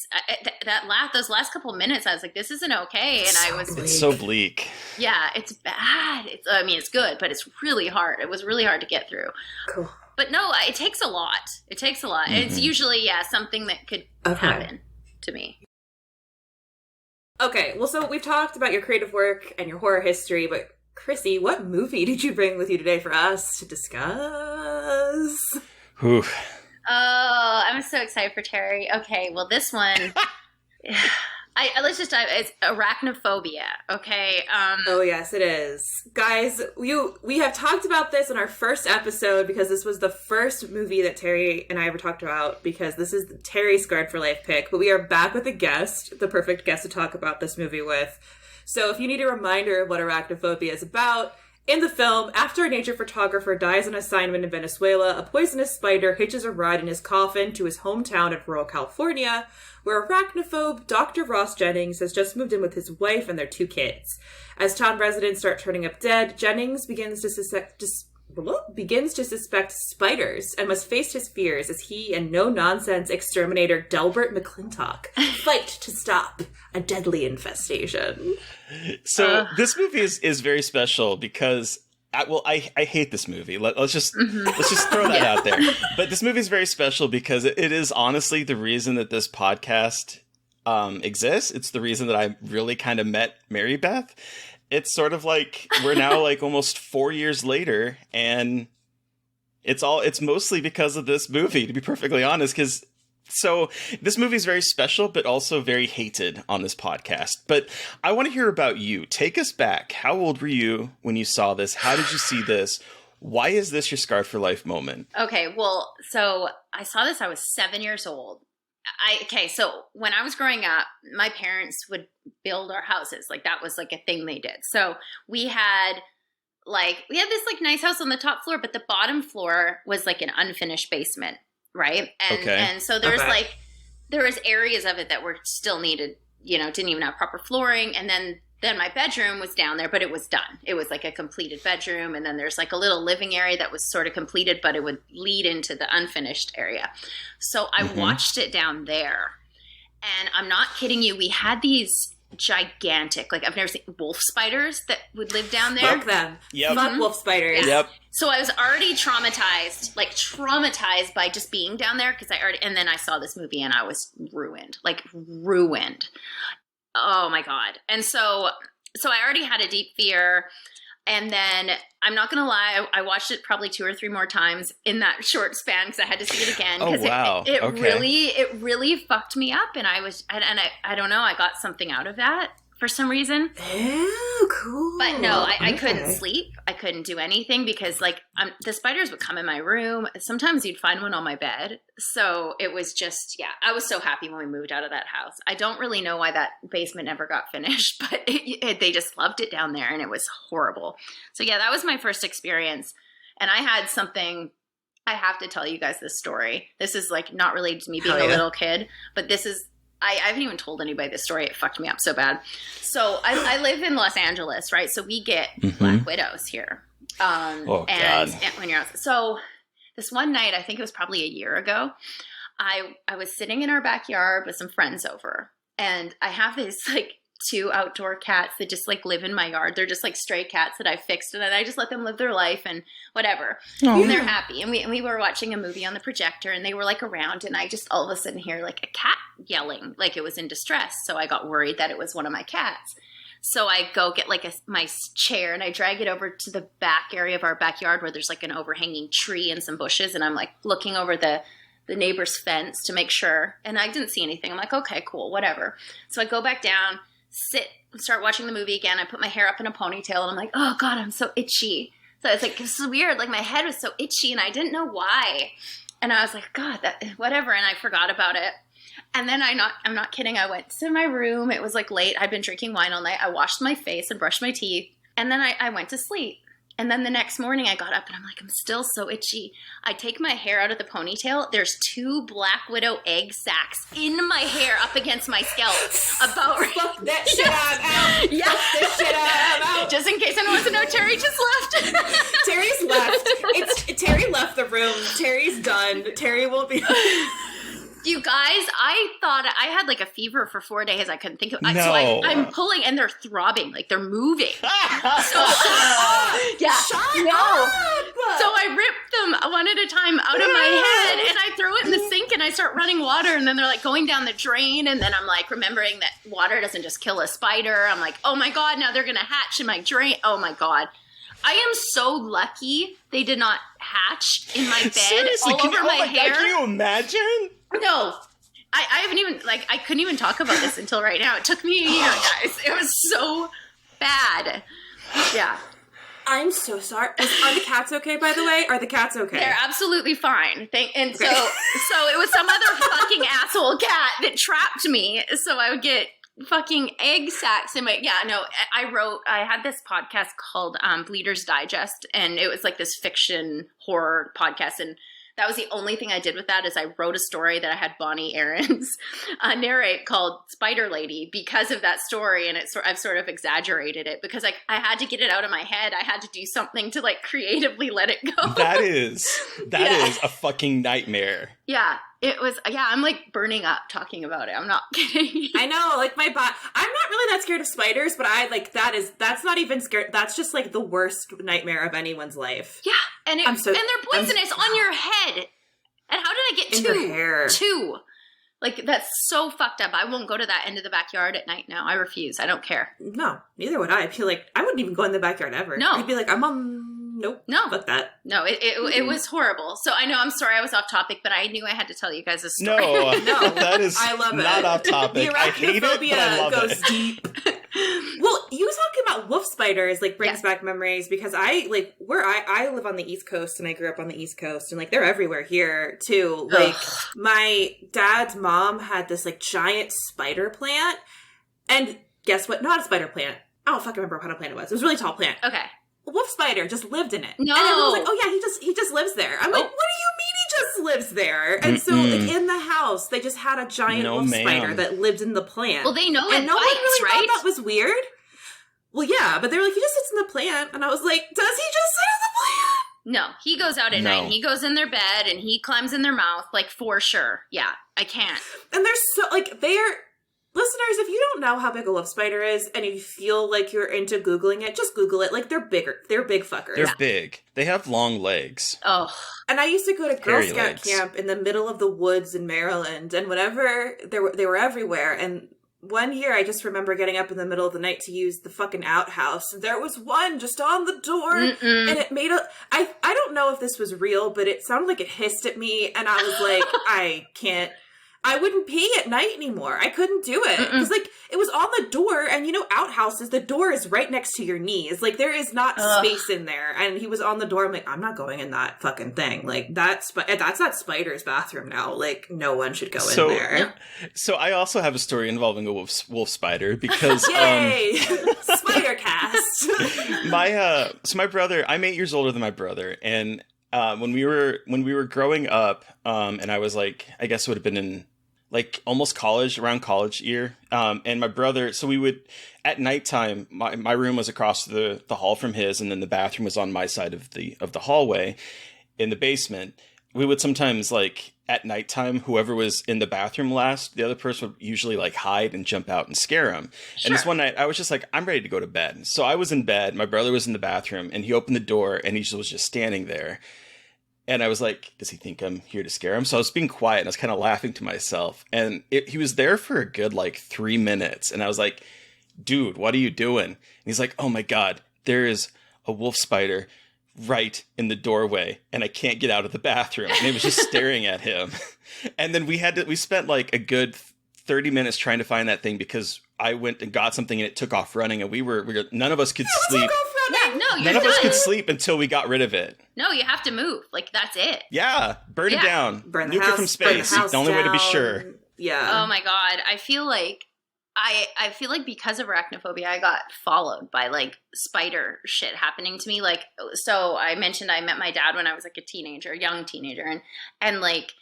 Speaker 3: those last couple of minutes, I was like, this isn't okay, and
Speaker 1: it's so bleak.
Speaker 3: Yeah, it's bad. It's good, but it's really hard. It was really hard to get through.
Speaker 2: Cool.
Speaker 3: But no, it takes a lot. It takes a lot. Mm-hmm. It's usually, something that could happen to me.
Speaker 2: Okay, well, so we've talked about your creative work and your horror history, but Krsy, what movie did you bring with you today for us to discuss?
Speaker 1: Whew.
Speaker 3: Oh, I'm so excited for Terry. Okay, well, this one, let's just dive. It's Arachnophobia. Okay.
Speaker 2: Oh yes, it is, guys. We have talked about this in our first episode because this was the first movie that Terry and I ever talked about, because this is Terry's Scarred for Life pick. But we are back with a guest, the perfect guest to talk about this movie with. So if you need a reminder of what Arachnophobia is about, In the film, after a nature photographer dies on assignment in Venezuela, a poisonous spider hitches a ride in his coffin to his hometown in rural California, where arachnophobe Dr. Ross Jennings has just moved in with his wife and their 2 kids. As town residents start turning up dead, Jennings begins to suspect spiders and must face his fears as he and no-nonsense exterminator Delbert McClintock fight to stop a deadly infestation.
Speaker 1: So this movie is very special because I hate this movie. Let's just throw that out there. But this movie is very special because it is honestly the reason that this podcast exists. It's the reason that I really kind of met Mary Beth. It's sort of like we're now like almost 4 years later, and it's mostly because of this movie, to be perfectly honest. So this movie is very special, but also very hated on this podcast. But I want to hear about you. Take us back. How old were you when you saw this? How did you see this? Why is this your Scarred for Life moment?
Speaker 3: Okay, well, so I saw this, I was 7 years old. So when I was growing up, my parents would build our houses. Like that was like a thing they did. So we had this like nice house on the top floor, but the bottom floor was like an unfinished basement. Right. And so there's there was areas of it that were still needed, didn't even have proper flooring. And then my bedroom was down there, but it was done. It was like a completed bedroom. And then there's like a little living area that was sort of completed, but it would lead into the unfinished area. So I watched it down there, and I'm not kidding you. We had these gigantic, like I've never seen wolf spiders that would live down there.
Speaker 2: Fuck them.
Speaker 1: Yep.
Speaker 2: Fuck wolf spiders.
Speaker 3: Yeah.
Speaker 1: Yep.
Speaker 3: So I was already traumatized by just being down there and then I saw this movie and I was ruined. Oh my God. And so I already had a deep fear. And then I'm not going to lie, I watched it probably 2 or 3 more times in that short span because I had to see it again.
Speaker 1: Oh, wow.
Speaker 3: It really fucked me up. And I don't know, I got something out of that for some reason.
Speaker 2: Oh, cool.
Speaker 3: But no, I couldn't sleep. I couldn't do anything because the spiders would come in my room. Sometimes you'd find one on my bed. So it was just, I was so happy when we moved out of that house. I don't really know why that basement never got finished, but they just loved it down there and it was horrible. So that was my first experience. And I had something, I have to tell you guys this story. This is like not related to me being a little kid, but this is, I haven't even told anybody this story. It fucked me up so bad. So I live in Los Angeles, right? So we get black widows here. God. When you're so this one night, I think it was probably a year ago, I was sitting in our backyard with some friends over, and I have these like 2 outdoor cats that just like live in my yard. They're just like stray cats that I fixed, and then I just let them live their life and whatever. Oh. And they're happy. And we were watching a movie on the projector, and they were like around, and I just all of a sudden hear like a cat yelling, like it was in distress. So I got worried that it was one of my cats. So I go get like my chair, and I drag it over to the back area of our backyard where there's like an overhanging tree and some bushes, and I'm like looking over the neighbor's fence to make sure. And I didn't see anything. I'm like, okay, cool, whatever. So I go back down, sit, start watching the movie again. I put my hair up in a ponytail, and I'm like, oh God, I'm so itchy. So it's like, this is weird. Like my head was so itchy, and I didn't know why. And I was like, God, whatever. And I forgot about it. And then I'm not kidding. I went to my room. It was like late. I'd been drinking wine all night. I washed my face and brushed my teeth. And then I went to sleep. And then the next morning I got up and I'm like, I'm still so itchy. I take my hair out of the ponytail. There's 2 black widow egg sacs in my hair up against my scalp.
Speaker 2: Fuck that shit, I'm out.
Speaker 3: Yeah.
Speaker 2: Fuck this shit, I'm out.
Speaker 3: Just in case anyone wants to know, Terry just left.
Speaker 2: Terry's left. Terry left the room. Terry's done. Terry won't be...
Speaker 3: You guys, I thought I had like a fever for 4 days. I couldn't think of it.
Speaker 1: No.
Speaker 3: So I'm pulling and they're throbbing, like they're moving. So, yeah.
Speaker 2: Shut up!
Speaker 3: So I ripped them one at a time out of my head and I throw it in the sink and I start running water and then they're like going down the drain and then I'm like remembering that water doesn't just kill a spider. I'm like, oh my God, now they're going to hatch in my drain. Oh my God. I am so lucky they did not hatch in my bed.
Speaker 1: Seriously,
Speaker 3: all over my hair.
Speaker 1: God, can you imagine?
Speaker 3: No, I haven't even, I couldn't even talk about this until right now. It took me a year, guys. It was so bad. Yeah.
Speaker 2: I'm so sorry. Are the cats okay, by the way? Are the cats okay?
Speaker 3: They're absolutely fine. So it was some other fucking asshole cat that trapped me. So I would get fucking egg sacs in my, I had this podcast called Bleeders Digest, and it was like this fiction horror podcast, and that was the only thing I did with that is I wrote a story that I had Bonnie Aarons narrate called Spider Lady because of that story. And I've sort of exaggerated it because I had to get it out of my head. I had to do something to like creatively let it go.
Speaker 1: That is a fucking nightmare.
Speaker 3: Yeah, it was. Yeah, I'm like burning up talking about it. I'm not kidding.
Speaker 2: I know, like I'm not really that scared of spiders, but that's not even scared. That's just like the worst nightmare of anyone's life.
Speaker 3: Yeah, and they're poisonous on your head. And how did I get
Speaker 2: your hair?
Speaker 3: Two? Like, that's so fucked up. I won't go to that end of the backyard at night now. I refuse. I don't care.
Speaker 2: No, neither would I. I feel like I wouldn't even go in the backyard ever.
Speaker 3: No.
Speaker 2: I'd be like, nope.
Speaker 3: No.
Speaker 2: Fuck that.
Speaker 3: No, it was horrible. So I know, I'm sorry I was off topic, but I knew I had to tell you guys a story.
Speaker 1: No, that is
Speaker 2: I love
Speaker 1: not
Speaker 2: it.
Speaker 1: off topic. I hate it, but I love
Speaker 2: goes
Speaker 1: it.
Speaker 2: deep. Well, you talking about wolf spiders like brings back memories because I live on the East Coast and I grew up on the East Coast and like they're everywhere here too. Like my dad's mom had this like giant spider plant, and guess what? Not a spider plant. I don't fucking remember what kind of plant it was. It was a really tall plant.
Speaker 3: Okay.
Speaker 2: A wolf spider just lived in it.
Speaker 3: No.
Speaker 2: And everyone was like, oh yeah, he just lives there. I'm like, what do you mean he just lives there? And so like in the house, they just had a giant wolf spider that lived in the plant.
Speaker 3: Well, they know
Speaker 2: and
Speaker 3: it
Speaker 2: no one
Speaker 3: bites,
Speaker 2: really
Speaker 3: right?
Speaker 2: thought that was weird. Well, yeah, but they were like, he just sits in the plant. And I was like, does he just sit in the plant?
Speaker 3: No, he goes out at night and he goes in their bed and he climbs in their mouth, like for sure. Yeah, I can't.
Speaker 2: And they're so, like, listeners, if you don't know how big a wolf spider is and you feel like you're into Googling it, just Google it. Like, they're bigger. They're big fuckers.
Speaker 1: They're big. They have long legs.
Speaker 3: Oh.
Speaker 2: And I used to go to Girl
Speaker 1: Hairy
Speaker 2: Scout
Speaker 1: legs.
Speaker 2: camp in the middle of the woods in Maryland, and whenever they were everywhere. And one year, I just remember getting up in the middle of the night to use the fucking outhouse. And there was one just on the door, and it made I don't know if this was real, but it sounded like it hissed at me, and I was like, I wouldn't pee at night anymore. I couldn't do it. Because, like, it was on the door, and, you know, outhouses, the door is right next to your knees. Like, there is not space in there. And he was on the door. I'm like, I'm not going in that fucking thing. Like, that's that spider's bathroom now. Like, no one should go in there.
Speaker 1: So I also have a story involving a wolf spider because...
Speaker 2: Yay! Spider cast!
Speaker 1: My brother, I'm 8 years older than my brother, and... when we were growing up, and I was like, I guess it would have been in like almost college, around college year. And my brother, so we would, at nighttime, my room was across the hall from his, and then the bathroom was on my side of the hallway in the basement. We would sometimes, like, at nighttime, whoever was in the bathroom last, the other person would usually like hide and jump out and scare him. Sure. And this one night I was just like, I'm ready to go to bed. So I was in bed, my brother was in the bathroom, and he opened the door and he was just standing there. And I was like, does he think I'm here to scare him? So I was being quiet and I was kind of laughing to myself. And he was there for a good like 3 minutes. And I was like, dude, what are you doing? And he's like, oh my God, there is a wolf spider right in the doorway and I can't get out of the bathroom. And he was just staring at him. And then we spent like a good 30 minutes trying to find that thing because I went and got something and it took off running, and we were none of us could sleep. None of us could sleep until we got rid of it.
Speaker 3: No, you have to move. Like, that's it.
Speaker 1: Yeah, burn it down.
Speaker 2: Burn the
Speaker 1: Nuke
Speaker 2: house,
Speaker 1: it from space. The only way to be sure.
Speaker 2: Yeah.
Speaker 3: Oh my God, I feel like because of arachnophobia, I got followed by like spider shit happening to me. Like, so I mentioned I met my dad when I was like a young teenager, and like,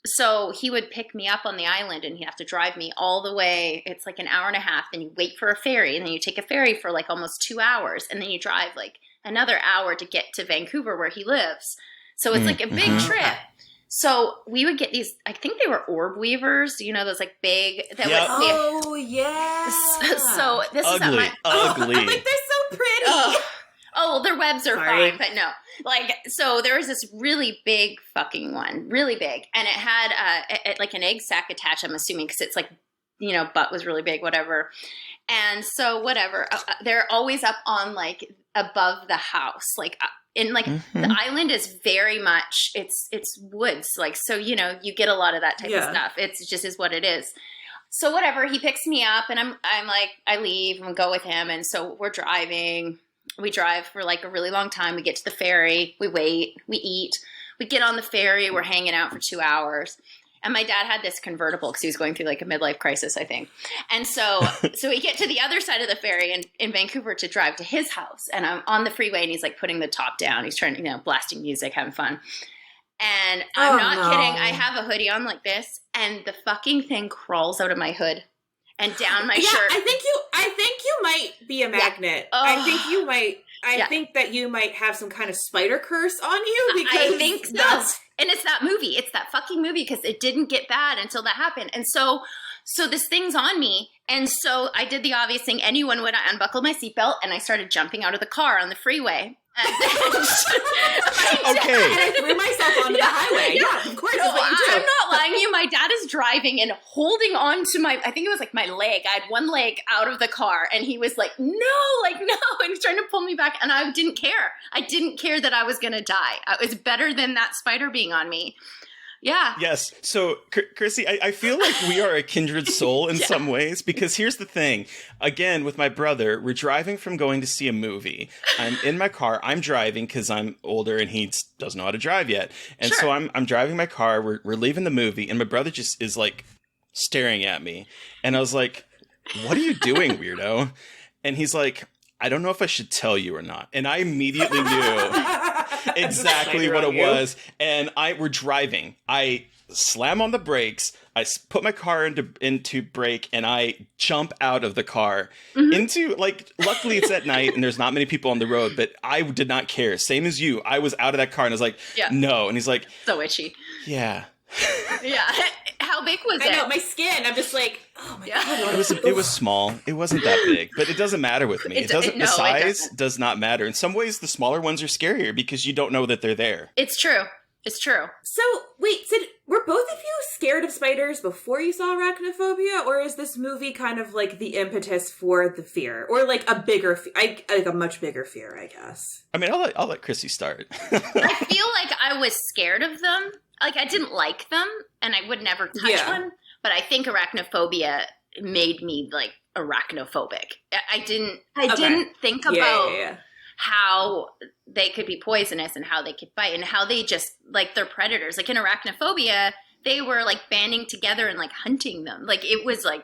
Speaker 3: so he would pick me up on the island and he'd have to drive me all the way. It's like an hour and a half. Then you wait for a ferry, and then you take a ferry for like almost 2 hours, and then you drive like another hour to get to Vancouver where he lives. So it's like a big trip. So we would get these, I think they were orb weavers, you know, those like big.
Speaker 2: Oh, yeah.
Speaker 3: So this is at my...
Speaker 1: Ugly.
Speaker 2: I'm like, they're so pretty.
Speaker 3: Oh, their webs are fine, but no. Like, so there was this really big fucking one, really big. And it had like an egg sac attached, I'm assuming, because it's like, you know, butt was really big, whatever. And so whatever, they're always up on like above the house, like in like the island is very much, it's woods. Like, so, you know, you get a lot of that type of stuff. It's just is what it is. So whatever, he picks me up and I'm like, I leave and go with him. And so we're driving. We drive for like a really long time. We get to the ferry. We wait. We eat. We get on the ferry. We're hanging out for 2 hours. And my dad had this convertible because he was going through like a midlife crisis, I think. And so we get to the other side of the ferry in Vancouver to drive to his house. And I'm on the freeway and he's like putting the top down. He's trying, blasting music, having fun. And I'm not kidding. I have a hoodie on like this and the fucking thing crawls out of my hood and down my shirt.
Speaker 2: I think you might be a magnet.
Speaker 3: Yeah.
Speaker 2: I think you might. I think that you might have some kind of spider curse on you because
Speaker 3: I think so. And it's that movie. It's that fucking movie because it didn't get bad until that happened. And so this thing's on me. And so I did the obvious thing anyone would. I unbuckled my seatbelt and I started jumping out of the car on the freeway.
Speaker 1: Okay.
Speaker 2: And I threw myself onto the highway. Yeah, of course.
Speaker 3: No,
Speaker 2: that's what you do.
Speaker 3: I'm not lying to you. My dad is driving and holding on to I think it was like my leg. I had one leg out of the car and he was like, no. And he's trying to pull me back. And I didn't care. I didn't care that I was going to die. It was better than that spider being on me. Yeah.
Speaker 1: Yes. So, Krsy, I feel like we are a kindred soul in some ways, because here's the thing. Again, with my brother, we're driving from going to see a movie. I'm in my car. I'm driving because I'm older and he doesn't know how to drive yet. And so I'm driving my car. We're leaving the movie and my brother just is like staring at me. And I was like, what are you doing, weirdo? And he's like, I don't know if I should tell you or not. And I immediately knew exactly what it was. And we're driving. I slam on the brakes. I put my car into brake and I jump out of the car into, like, luckily it's at night and there's not many people on the road, but I did not care. Same as you. I was out of that car and I was like, no. And he's like,
Speaker 3: so itchy.
Speaker 1: Yeah.
Speaker 3: Yeah. How big was it?
Speaker 2: I know, my skin. I'm just like, oh my God.
Speaker 1: It was small. It wasn't that big, but it doesn't matter with me. The size does not matter. In some ways, the smaller ones are scarier because you don't know that they're there.
Speaker 3: It's true. It's true.
Speaker 2: So, wait, were both of you scared of spiders before you saw Arachnophobia, or is this movie kind of like the impetus for the fear? Or like a bigger, like a much bigger fear, I guess?
Speaker 1: I mean, I'll let Krsy start.
Speaker 3: I feel like I was scared of them. Like, I didn't like them, and I would never touch one. But I think Arachnophobia made me, like, arachnophobic. I didn't think about how they could be poisonous and how they could bite and how they just, like, they're predators. Like, in Arachnophobia, they were, like, banding together and, like, hunting them. Like, it was, like,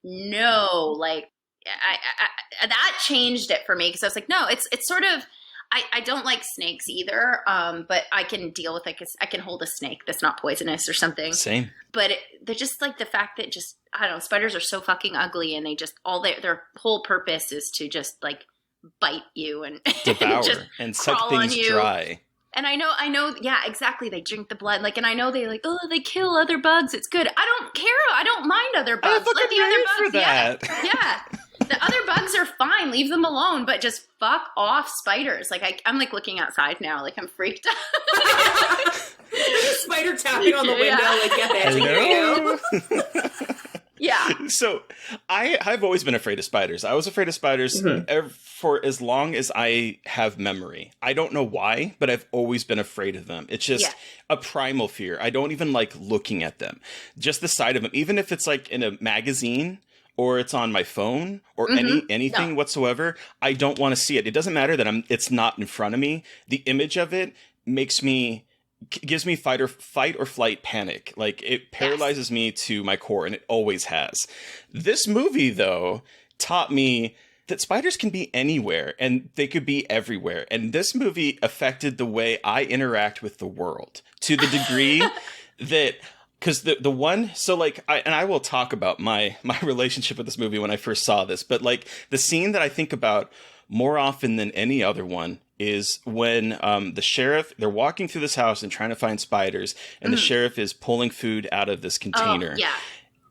Speaker 3: no, like, I that changed it for me because I was like, no, it's sort of... I don't like snakes either, but I can deal with like I can hold a snake that's not poisonous or something.
Speaker 1: Same.
Speaker 3: But they're just like the fact that just I don't know, spiders are so fucking ugly, and they just their whole purpose is to just like bite you and
Speaker 1: devour
Speaker 3: just
Speaker 1: and suck things dry.
Speaker 3: And I know, yeah, exactly. They drink the blood, like, and I know they like, oh, they kill other bugs. It's good. I don't care. I don't mind other bugs.
Speaker 1: Let the other bugs, for that.
Speaker 3: Yeah. The other bugs are fine. Leave them alone, but just fuck off spiders. Like I'm like looking outside now, like I'm freaked out.
Speaker 2: Spider tapping on the window, like get that.
Speaker 3: Yeah.
Speaker 1: So I've always been afraid of spiders. I was afraid of spiders for as long as I have memory. I don't know why, but I've always been afraid of them. It's just a primal fear. I don't even like looking at them. Just the sight of them, even if it's like in a magazine or it's on my phone or anything whatsoever, I don't want to see it. It doesn't matter that it's not in front of me. The image of it gives me fight or flight panic. Like it paralyzes me to my core, and it always has. This movie, though, taught me that spiders can be anywhere and they could be everywhere. And this movie affected the way I interact with the world to the degree that... Because the one, so like, I will talk about my relationship with this movie when I first saw this, but like the scene that I think about more often than any other one is when the sheriff, they're walking through this house and trying to find spiders, and the sheriff is pulling food out of this container.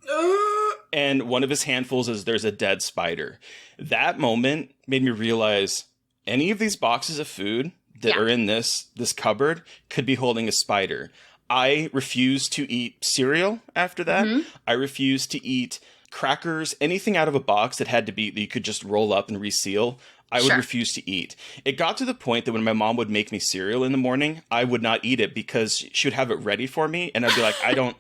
Speaker 3: Oh, yeah.
Speaker 1: And one of his handfuls is there's a dead spider. That moment made me realize any of these boxes of food that are in this cupboard could be holding a spider. I refused to eat cereal after that. I refused to eat crackers, anything out of a box that had to be that you could just roll up and reseal. I would refuse to eat. It got to the point that when my mom would make me cereal in the morning, I would not eat it because she would have it ready for me, and I'd be like, I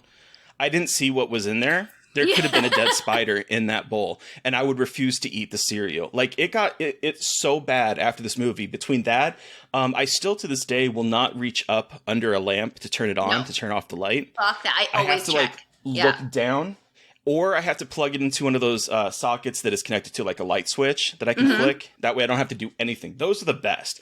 Speaker 1: didn't see what was in there. there could have been a dead spider in that bowl, and I would refuse to eat the cereal. Like, it's so bad after this movie. Between that, I still to this day will not reach up under a lamp to turn it on, to turn off the light.
Speaker 3: Fuck that. I always
Speaker 1: have to look down, or I have to plug it into one of those sockets that is connected to like a light switch that I can flick. That way I don't have to do anything. Those are the best.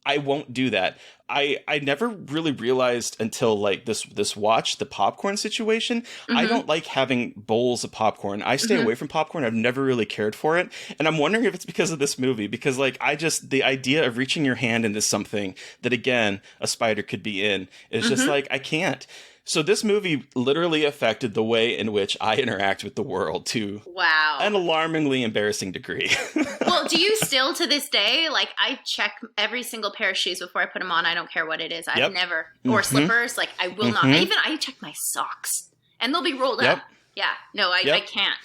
Speaker 1: I won't do that. I never really realized until like this watch, the popcorn situation. I don't like having bowls of popcorn. I stay away from popcorn. I've never really cared for it. And I'm wondering if it's because of this movie, because like the idea of reaching your hand into something that, again, a spider could be in is just like, I can't. So this movie literally affected the way in which I interact with the world to an alarmingly embarrassing degree.
Speaker 3: Well, do you still to this day, like, I check every single pair of shoes before I put them on. I don't care what it is. I've never, or slippers, like I will not. I check my socks and they'll be rolled up. Yeah. No, I can't.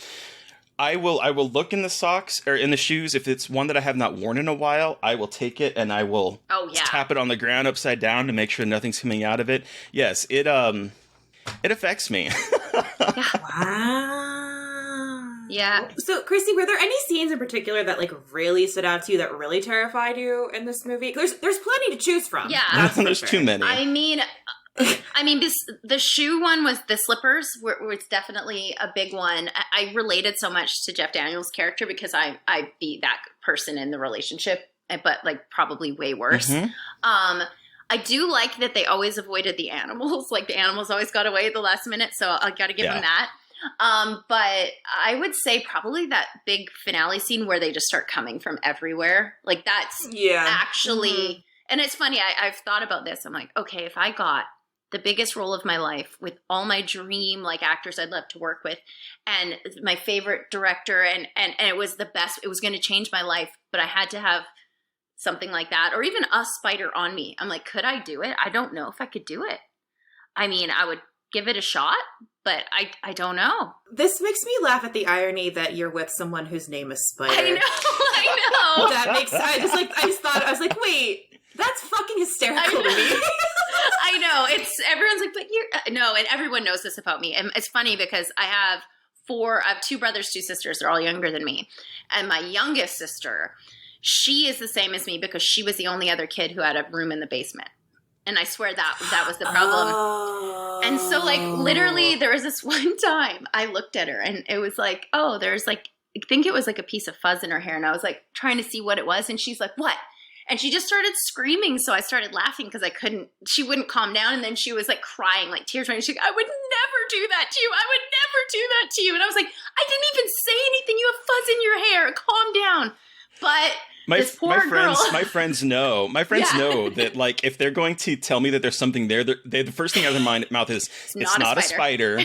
Speaker 1: I will look in the socks or in the shoes. If it's one that I have not worn in a while, I will take it and I will tap it on the ground upside down to make sure nothing's coming out of it. Yes, it affects me.
Speaker 2: Wow.
Speaker 3: Yeah.
Speaker 2: So, Krsy, were there any scenes in particular that like really stood out to you that really terrified you in this movie? There's plenty to choose from.
Speaker 3: Yeah,
Speaker 1: there's too many.
Speaker 3: I mean, the shoe one was the slippers was definitely a big one. I related so much to Jeff Daniels' character because I'd be that person in the relationship, but like probably way worse. I do like that they always avoided the animals. Like the animals always got away at the last minute, so I got to give them that. But I would say probably that big finale scene where they just start coming from everywhere. Like that's actually, and it's funny. I've thought about this. I'm like, okay, if I got the biggest role of my life with all my dream like actors I'd love to work with, and my favorite director, and it was the best. It was going to change my life, but I had to have something like that, or even a spider on me. I'm like, could I do it? I don't know if I could do it. I mean, I would give it a shot, but I don't know.
Speaker 2: This makes me laugh at the irony that you're with someone whose name is Spider.
Speaker 3: I know.
Speaker 2: That makes, I was like, wait, that's fucking hysterical to me.
Speaker 3: I know. Everyone's like, but no, and everyone knows this about me. And it's funny because I have two brothers, two sisters. They're all younger than me. And my youngest sister, she is the same as me because she was the only other kid who had a room in the basement. And I swear that was the problem. Oh. And so like literally there was this one time I looked at her and it was like, oh, there's like, I think it was like a piece of fuzz in her hair. And I was like trying to see what it was. And she's like, what? And she just started screaming. So I started laughing because she wouldn't calm down. And then she was like crying, like tears running. She's like, I would never do that to you. I would never do that to you. And I was like, I didn't even say anything. You have fuzz in your hair. Calm down. But my
Speaker 1: friends know that like if they're going to tell me that there's something there, the first thing out of their mouth is it's not a spider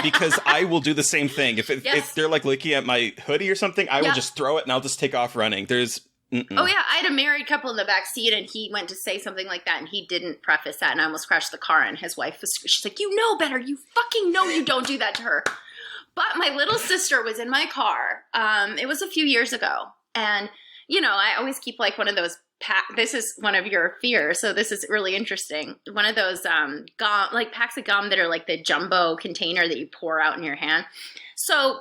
Speaker 1: because I will do the same thing. If they're like looking at my hoodie or something, I will just throw it and I'll just take off running.
Speaker 3: Oh yeah, I had a married couple in the back seat and he went to say something like that and he didn't preface that and I almost crashed the car and his wife she's like, you know better, you fucking know you don't do that to her. But my little sister was in my car. It was a few years ago and you know, I always keep like one of those this is one of your fears, so this is really interesting. One of those gum, like packs of gum that are like the jumbo container that you pour out in your hand. So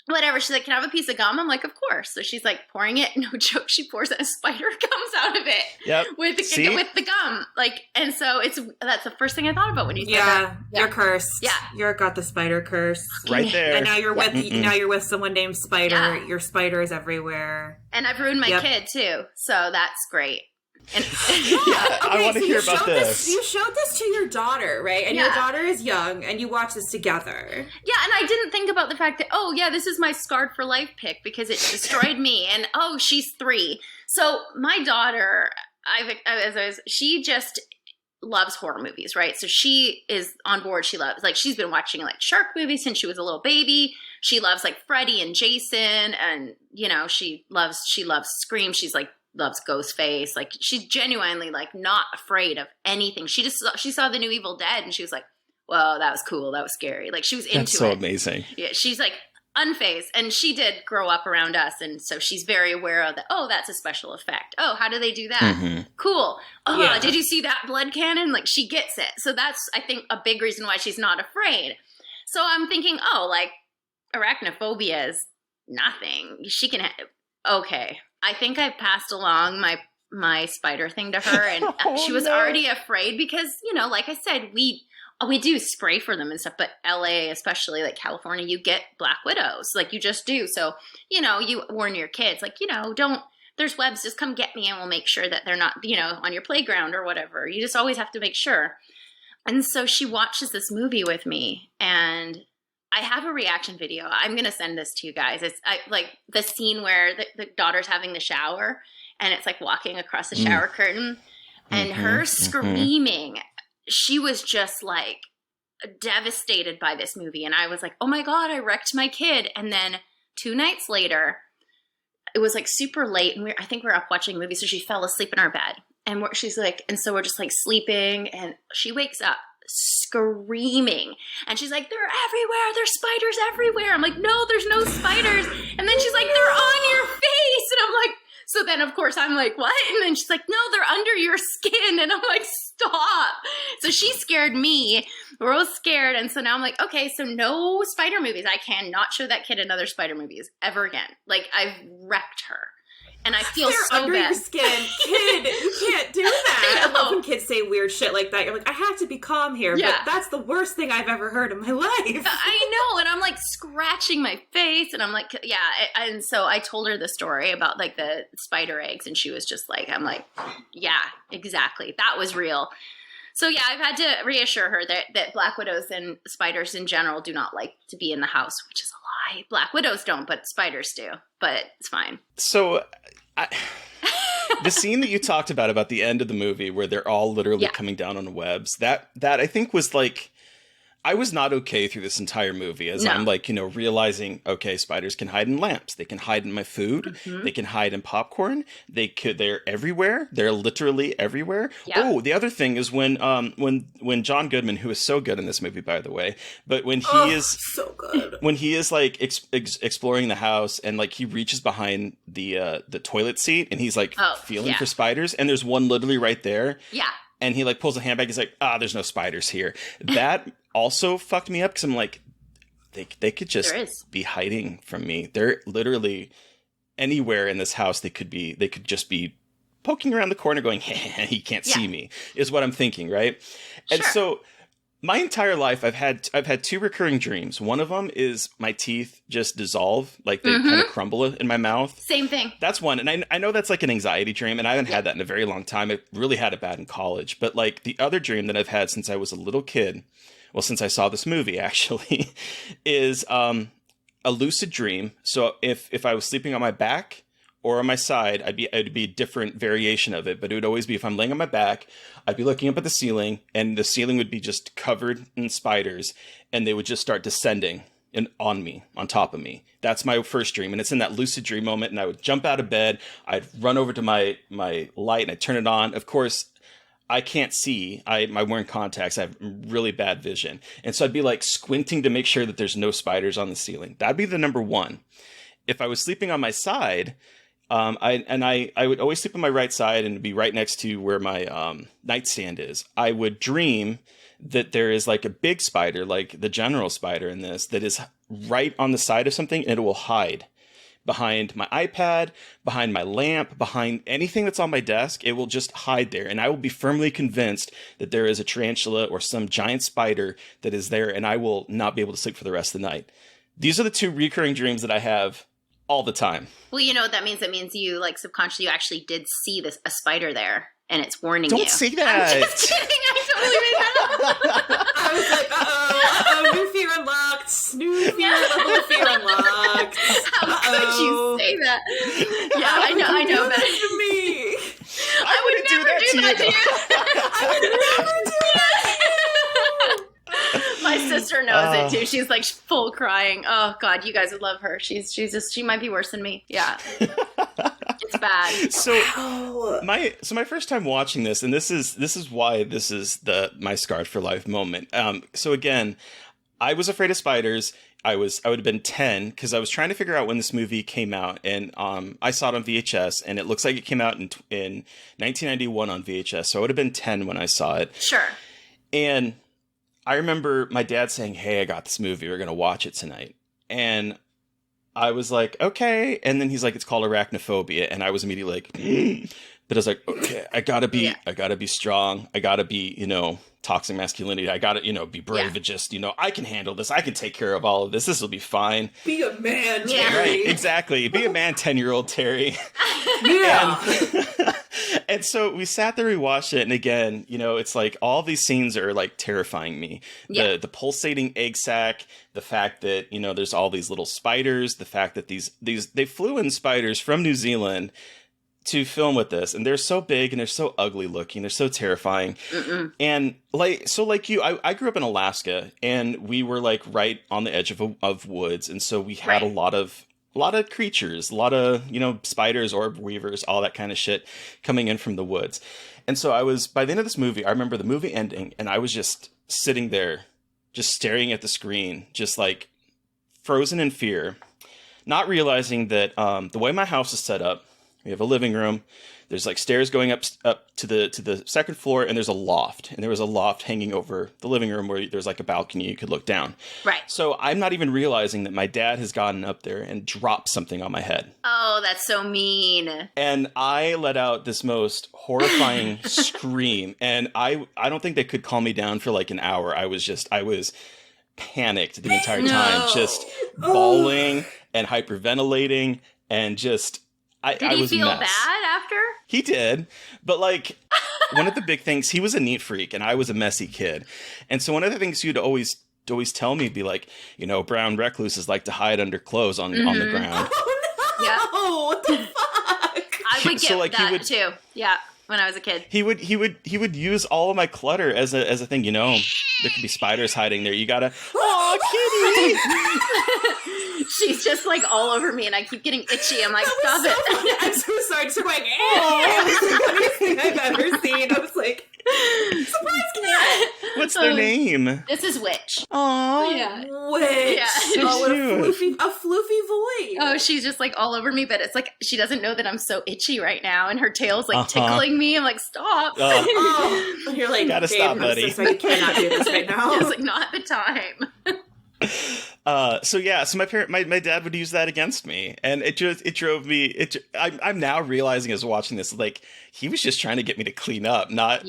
Speaker 3: whatever, she's like, can I have a piece of gum? I'm like, of course. So she's like pouring it. No joke, she pours it. A spider comes out of it.
Speaker 1: Yep.
Speaker 3: With the gum. Like, and so that's the first thing I thought about when you said that.
Speaker 2: You're cursed.
Speaker 3: Yeah.
Speaker 2: You're got the spider curse.
Speaker 1: Right there.
Speaker 2: And now you're with someone named Spider. Yeah. Your spider is everywhere.
Speaker 3: And I've ruined my kid too. So that's great.
Speaker 1: And I want to hear about this.
Speaker 2: You showed this to your daughter, right? And your daughter is young, and you watched this together. Yeah,
Speaker 3: and I didn't think about the fact that, oh, yeah, this is my scarred for life pick because it destroyed me. And, oh, she's 3. So my daughter, she just loves horror movies, right? So she is on board. She's been watching like shark movies since she was a little baby. She loves like Freddy and Jason, and, you know, she loves Scream. She's like, loves Ghostface. Like she's genuinely like not afraid of anything. She saw the new Evil Dead and she was like, whoa, that was cool. That was scary. Like she was into it.
Speaker 1: That's so amazing.
Speaker 3: Yeah. She's like unfazed, and she did grow up around us. And so she's very aware of that. Oh, that's a special effect. Oh, how do they do that? Mm-hmm. Cool. Oh, yeah. Did you see that blood cannon? Like she gets it. So that's, I think, a big reason why she's not afraid. So I'm thinking, oh, like, Arachnophobia is nothing. She can okay. I think I passed along my spider thing to her, and she was already afraid because, you know, like I said, we do spray for them and stuff, but LA, especially like California, you get black widows. Like you just do. So, you know, you warn your kids, like, you know, there's webs, just come get me and we'll make sure that they're not, you know, on your playground or whatever. You just always have to make sure. And so she watches this movie with me, and I have a reaction video. I'm going to send this to you guys. It's like the scene where the daughter's having the shower, and it's like walking across the shower curtain, and her screaming. She was just like devastated by this movie. And I was like, oh my God, I wrecked my kid. And then 2 nights later, it was like super late, and I think we were up watching a movie, so she fell asleep in our bed. And she's like, and so we're just like sleeping, and she wakes up screaming, and she's like, they're everywhere, there's spiders everywhere. I'm like, no, there's no spiders. And then she's like, they're on your face. And I'm like, so then of course I'm like, what? And then she's like, no, they're under your skin. And I'm like, stop. So she scared me. We're all scared. And so now I'm like, okay, so no spider movies. I cannot show that kid another spider movies ever again. Like, I've wrecked her. And I feel
Speaker 2: they're
Speaker 3: so
Speaker 2: under
Speaker 3: bad.
Speaker 2: Your skin. Kid, you can't do that. I love when kids say weird shit like that. You're like, I have to be calm here, but that's the worst thing I've ever heard in my life.
Speaker 3: I know, and I'm like scratching my face, and I'm like, yeah. And so I told her the story about like the spider eggs, and she was just like, I'm like, yeah, exactly. That was real. So yeah, I've had to reassure her that black widows and spiders in general do not like to be in the house, which is a lie. Black widows don't, but spiders do. But it's fine.
Speaker 1: So, the scene that you talked about the end of the movie where they're all literally coming down on webs, that I think was like, I was not okay through this entire movie as I'm like, you know, realizing, okay, spiders can hide in lamps. They can hide in my food. They can hide in popcorn. They're everywhere. They're literally everywhere. Yep. Oh, the other thing is when John Goodman, who is so good in this movie, by the way, but when he is
Speaker 2: so good,
Speaker 1: when he is like exploring the house and like he reaches behind the toilet seat and he's like feeling for spiders, and there's one literally right there.
Speaker 3: Yeah.
Speaker 1: And he like pulls a handbag. He's like, there's no spiders here. That also fucked me up because I'm like, they could just be hiding from me. They're literally anywhere in this house. They could just be poking around the corner going, he can't see me, is what I'm thinking, right? And so my entire life, I've had 2 recurring dreams. One of them is my teeth just dissolve, like they kind of crumble in my mouth.
Speaker 3: Same thing.
Speaker 1: That's one. And I know that's like an anxiety dream, and I haven't had that in a very long time. I really had it bad in college. But like the other dream that I've had since I was a little kid, well, since I saw this movie actually, is a lucid dream. So if I was sleeping on my back or on my side, it'd be a different variation of it. But it would always be, if I'm laying on my back, I'd be looking up at the ceiling, and the ceiling would be just covered in spiders, and they would just start descending on me, on top of me. That's my first dream. And it's in that lucid dream moment, and I would jump out of bed, I'd run over to my light, and I'd turn it on. Of course, I can't see. I'm wearing contacts. I have really bad vision. And so I'd be like squinting to make sure that there's no spiders on the ceiling. That'd be the number one. If I was sleeping on my side, I would always sleep on my right side and be right next to where my nightstand is. I would dream that there is like a big spider, like the general spider in this, that is right on the side of something, and it will hide behind my iPad, behind my lamp, behind anything that's on my desk. It will just hide there, and I will be firmly convinced that there is a tarantula or some giant spider that is there, and I will not be able to sleep for the rest of the night. These are the 2 recurring dreams that I have all the time.
Speaker 3: Well, you know what that means? That means you, like, subconsciously, you actually did see a spider there, and it's warning you.
Speaker 1: Don't say that.
Speaker 3: I'm just kidding. I totally made that up.
Speaker 2: I was like, new fear unlocked. New fear level of fear unlocked.
Speaker 3: How could you say that? Yeah, I know. But
Speaker 2: me.
Speaker 3: I would never do that to you.
Speaker 2: I would never do that.
Speaker 3: My sister knows it too. She's like full crying. Oh God, you guys would love her. She might be worse than me. Yeah. It's bad.
Speaker 1: So my first time watching this, and this is why this is my scarred for life moment. So again, I was afraid of spiders. I would have been 10 because I was trying to figure out when this movie came out, and I saw it on VHS, and it looks like it came out in 1991 on VHS. So I would have been 10 when I saw it.
Speaker 3: Sure.
Speaker 1: And I remember my dad saying, "Hey, I got this movie. We're going to watch it tonight." And I was like, okay. And then he's like, it's called arachnophobia. And I was immediately like, but I was like, okay, I gotta be strong. I gotta be, toxic masculinity. I gotta, be brave and just, I can handle this. I can take care of all of this. This will be fine.
Speaker 2: Be a man, Terry.
Speaker 1: Yeah. Right, exactly. Be a man, 10-year-old Terry.
Speaker 2: Yeah.
Speaker 1: And so we sat there, we watched it, and again, it's like all these scenes are like terrifying me. Yeah. The pulsating egg sac, the fact that, there's all these little spiders, the fact that they flew in spiders from New Zealand to film with this, and they're so big and they're so ugly looking, they're so terrifying. And like you, I grew up in Alaska, and we were like right on the edge of woods, and so we had a lot of creatures, a lot of spiders, orb weavers, all that kind of shit coming in from the woods. And so by the end of this movie, I remember the movie ending, and I was just sitting there just staring at the screen, just like frozen in fear, not realizing that the way my house is set up, we have a living room. There's like stairs going up to the second floor, and there's a loft. And there was a loft hanging over the living room where there's like a balcony you could look down.
Speaker 3: Right.
Speaker 1: So I'm not even realizing that my dad has gotten up there and dropped something on my head.
Speaker 3: Oh, that's so mean.
Speaker 1: And I let out this most horrifying scream. And I don't think they could calm me down for like an hour. I was panicked the entire time, just bawling and hyperventilating and just...
Speaker 3: Did he feel bad after?
Speaker 1: He did. But like one of the big things, he was a neat freak and I was a messy kid. And so one of the things you'd always tell me, be like, brown recluses like to hide under clothes on the ground.
Speaker 2: Oh no! What the fuck?
Speaker 3: I would get that too. Yeah. When I was a kid, he
Speaker 1: would use all of my clutter as a thing. There could be spiders hiding there. You gotta, kitty.
Speaker 3: She's just like all over me, and I keep getting itchy. I'm like, stop it!
Speaker 2: Funny. I'm so sorry. Just going, it was the funniest thing I've ever seen. I was like, surprise cat.
Speaker 1: What's their name?
Speaker 3: This is Witch.
Speaker 1: Oh,
Speaker 2: yeah, Witch. Yeah.
Speaker 1: So
Speaker 2: cute. A floofy voice.
Speaker 3: Oh, she's just like all over me, but it's like she doesn't know that I'm so itchy right now, and her tail's like tickling me. I'm like, stop.
Speaker 2: And you're like,
Speaker 1: gotta stop, buddy.
Speaker 2: So you cannot do this right now.
Speaker 3: It's like not the time.
Speaker 1: So my dad would use that against me, and it drove me. I'm now realizing as watching this, like he was just trying to get me to clean up, not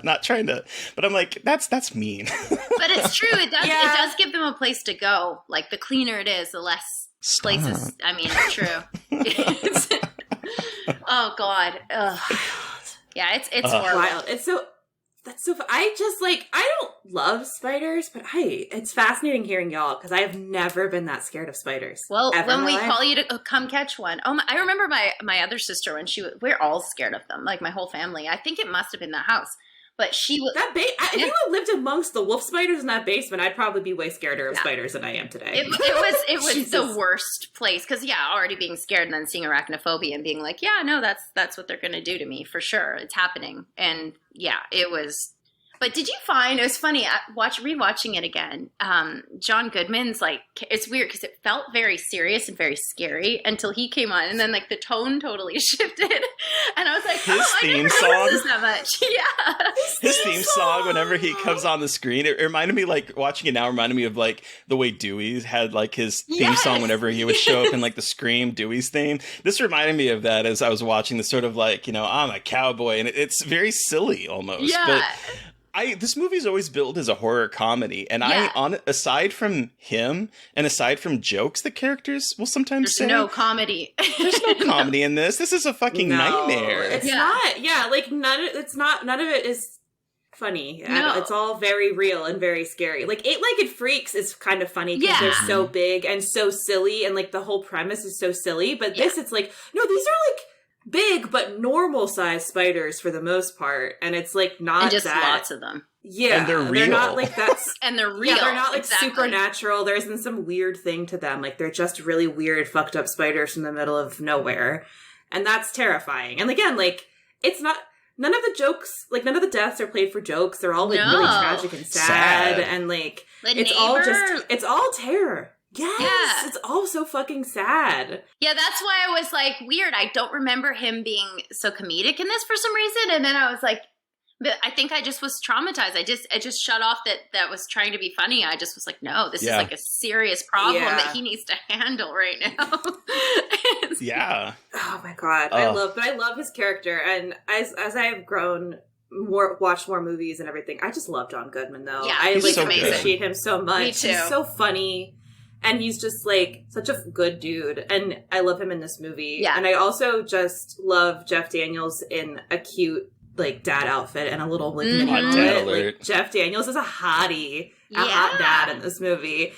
Speaker 1: not trying to. But I'm like, that's mean.
Speaker 3: But it's true. It does. Yeah. It does give them a place to go. Like the cleaner it is, the less places. I mean, it's true. Oh God. Ugh. Yeah, it's horrible.
Speaker 2: Wild. That's so. I don't love spiders, but it's fascinating hearing y'all because I have never been that scared of spiders.
Speaker 3: Well, when we call you to come catch one, I remember my other sister when we're all scared of them, like my whole family. I think it must have been that house, but she was
Speaker 2: if you had lived amongst the wolf spiders in that basement, I'd probably be way scarier of spiders than I am today.
Speaker 3: It was the worst place because already being scared and then seeing arachnophobia and being like, yeah, no, that's what they're gonna do to me for sure. It's happening, and it was. But did you find it was funny? Rewatching it again. John Goodman's like it's weird because it felt very serious and very scary until he came on, and then like the tone totally shifted, and I was like,
Speaker 1: his theme song
Speaker 3: that much,
Speaker 1: His theme song whenever he comes on the screen, it reminded me like watching it now reminded me of like the way Dewey had like his theme song whenever he would show up in like the Scream Dewey's theme. This reminded me of that as I was watching this sort of like I'm a cowboy, and it's very silly almost. Yeah. But this movie's always billed as a horror comedy, and aside from him and aside from jokes the characters will sometimes say,
Speaker 3: no comedy.
Speaker 1: There's no comedy in this. This is a fucking nightmare.
Speaker 2: It's not. Yeah, like none of it is funny. No. It's all very real and very scary. Like Eight-Legged Freaks is kind of funny because they're so big and so silly, and like the whole premise is so silly. But this, it's like, no, these are like big but normal sized spiders for the most part, and it's like not
Speaker 3: and just
Speaker 2: that
Speaker 3: lots of them.
Speaker 1: Yeah, and they're real.
Speaker 2: They're not like that's
Speaker 3: and they're real.
Speaker 2: Yeah, they're not like supernatural. There isn't some weird thing to them. Like they're just really weird, fucked up spiders from the middle of nowhere, and that's terrifying. And again, like it's not. None of the jokes, like none of the deaths are played for jokes. They're all like really tragic and sad. And like it's all terror. Yes, it's all so fucking sad.
Speaker 3: Yeah, that's why I was like, weird. I don't remember him being so comedic in this for some reason. And then I was like, But I think I just was traumatized. I just shut off that was trying to be funny. I just was like, no, this is like a serious problem that he needs to handle right now.
Speaker 1: Yeah.
Speaker 2: Oh my God. I love his character. And as I've grown watched more movies and everything, I just love John Goodman though.
Speaker 3: Yeah,
Speaker 2: I
Speaker 3: he's so
Speaker 2: appreciate him so much.
Speaker 3: Me too.
Speaker 2: He's so funny. And he's just like such a good dude. And I love him in this movie.
Speaker 3: Yeah.
Speaker 2: And I also just love Jeff Daniels in a cute like dad outfit and a little like mini
Speaker 1: dad
Speaker 2: mullet.
Speaker 1: alert.
Speaker 2: Like, Jeff Daniels is a hottie, a hot dad in this movie.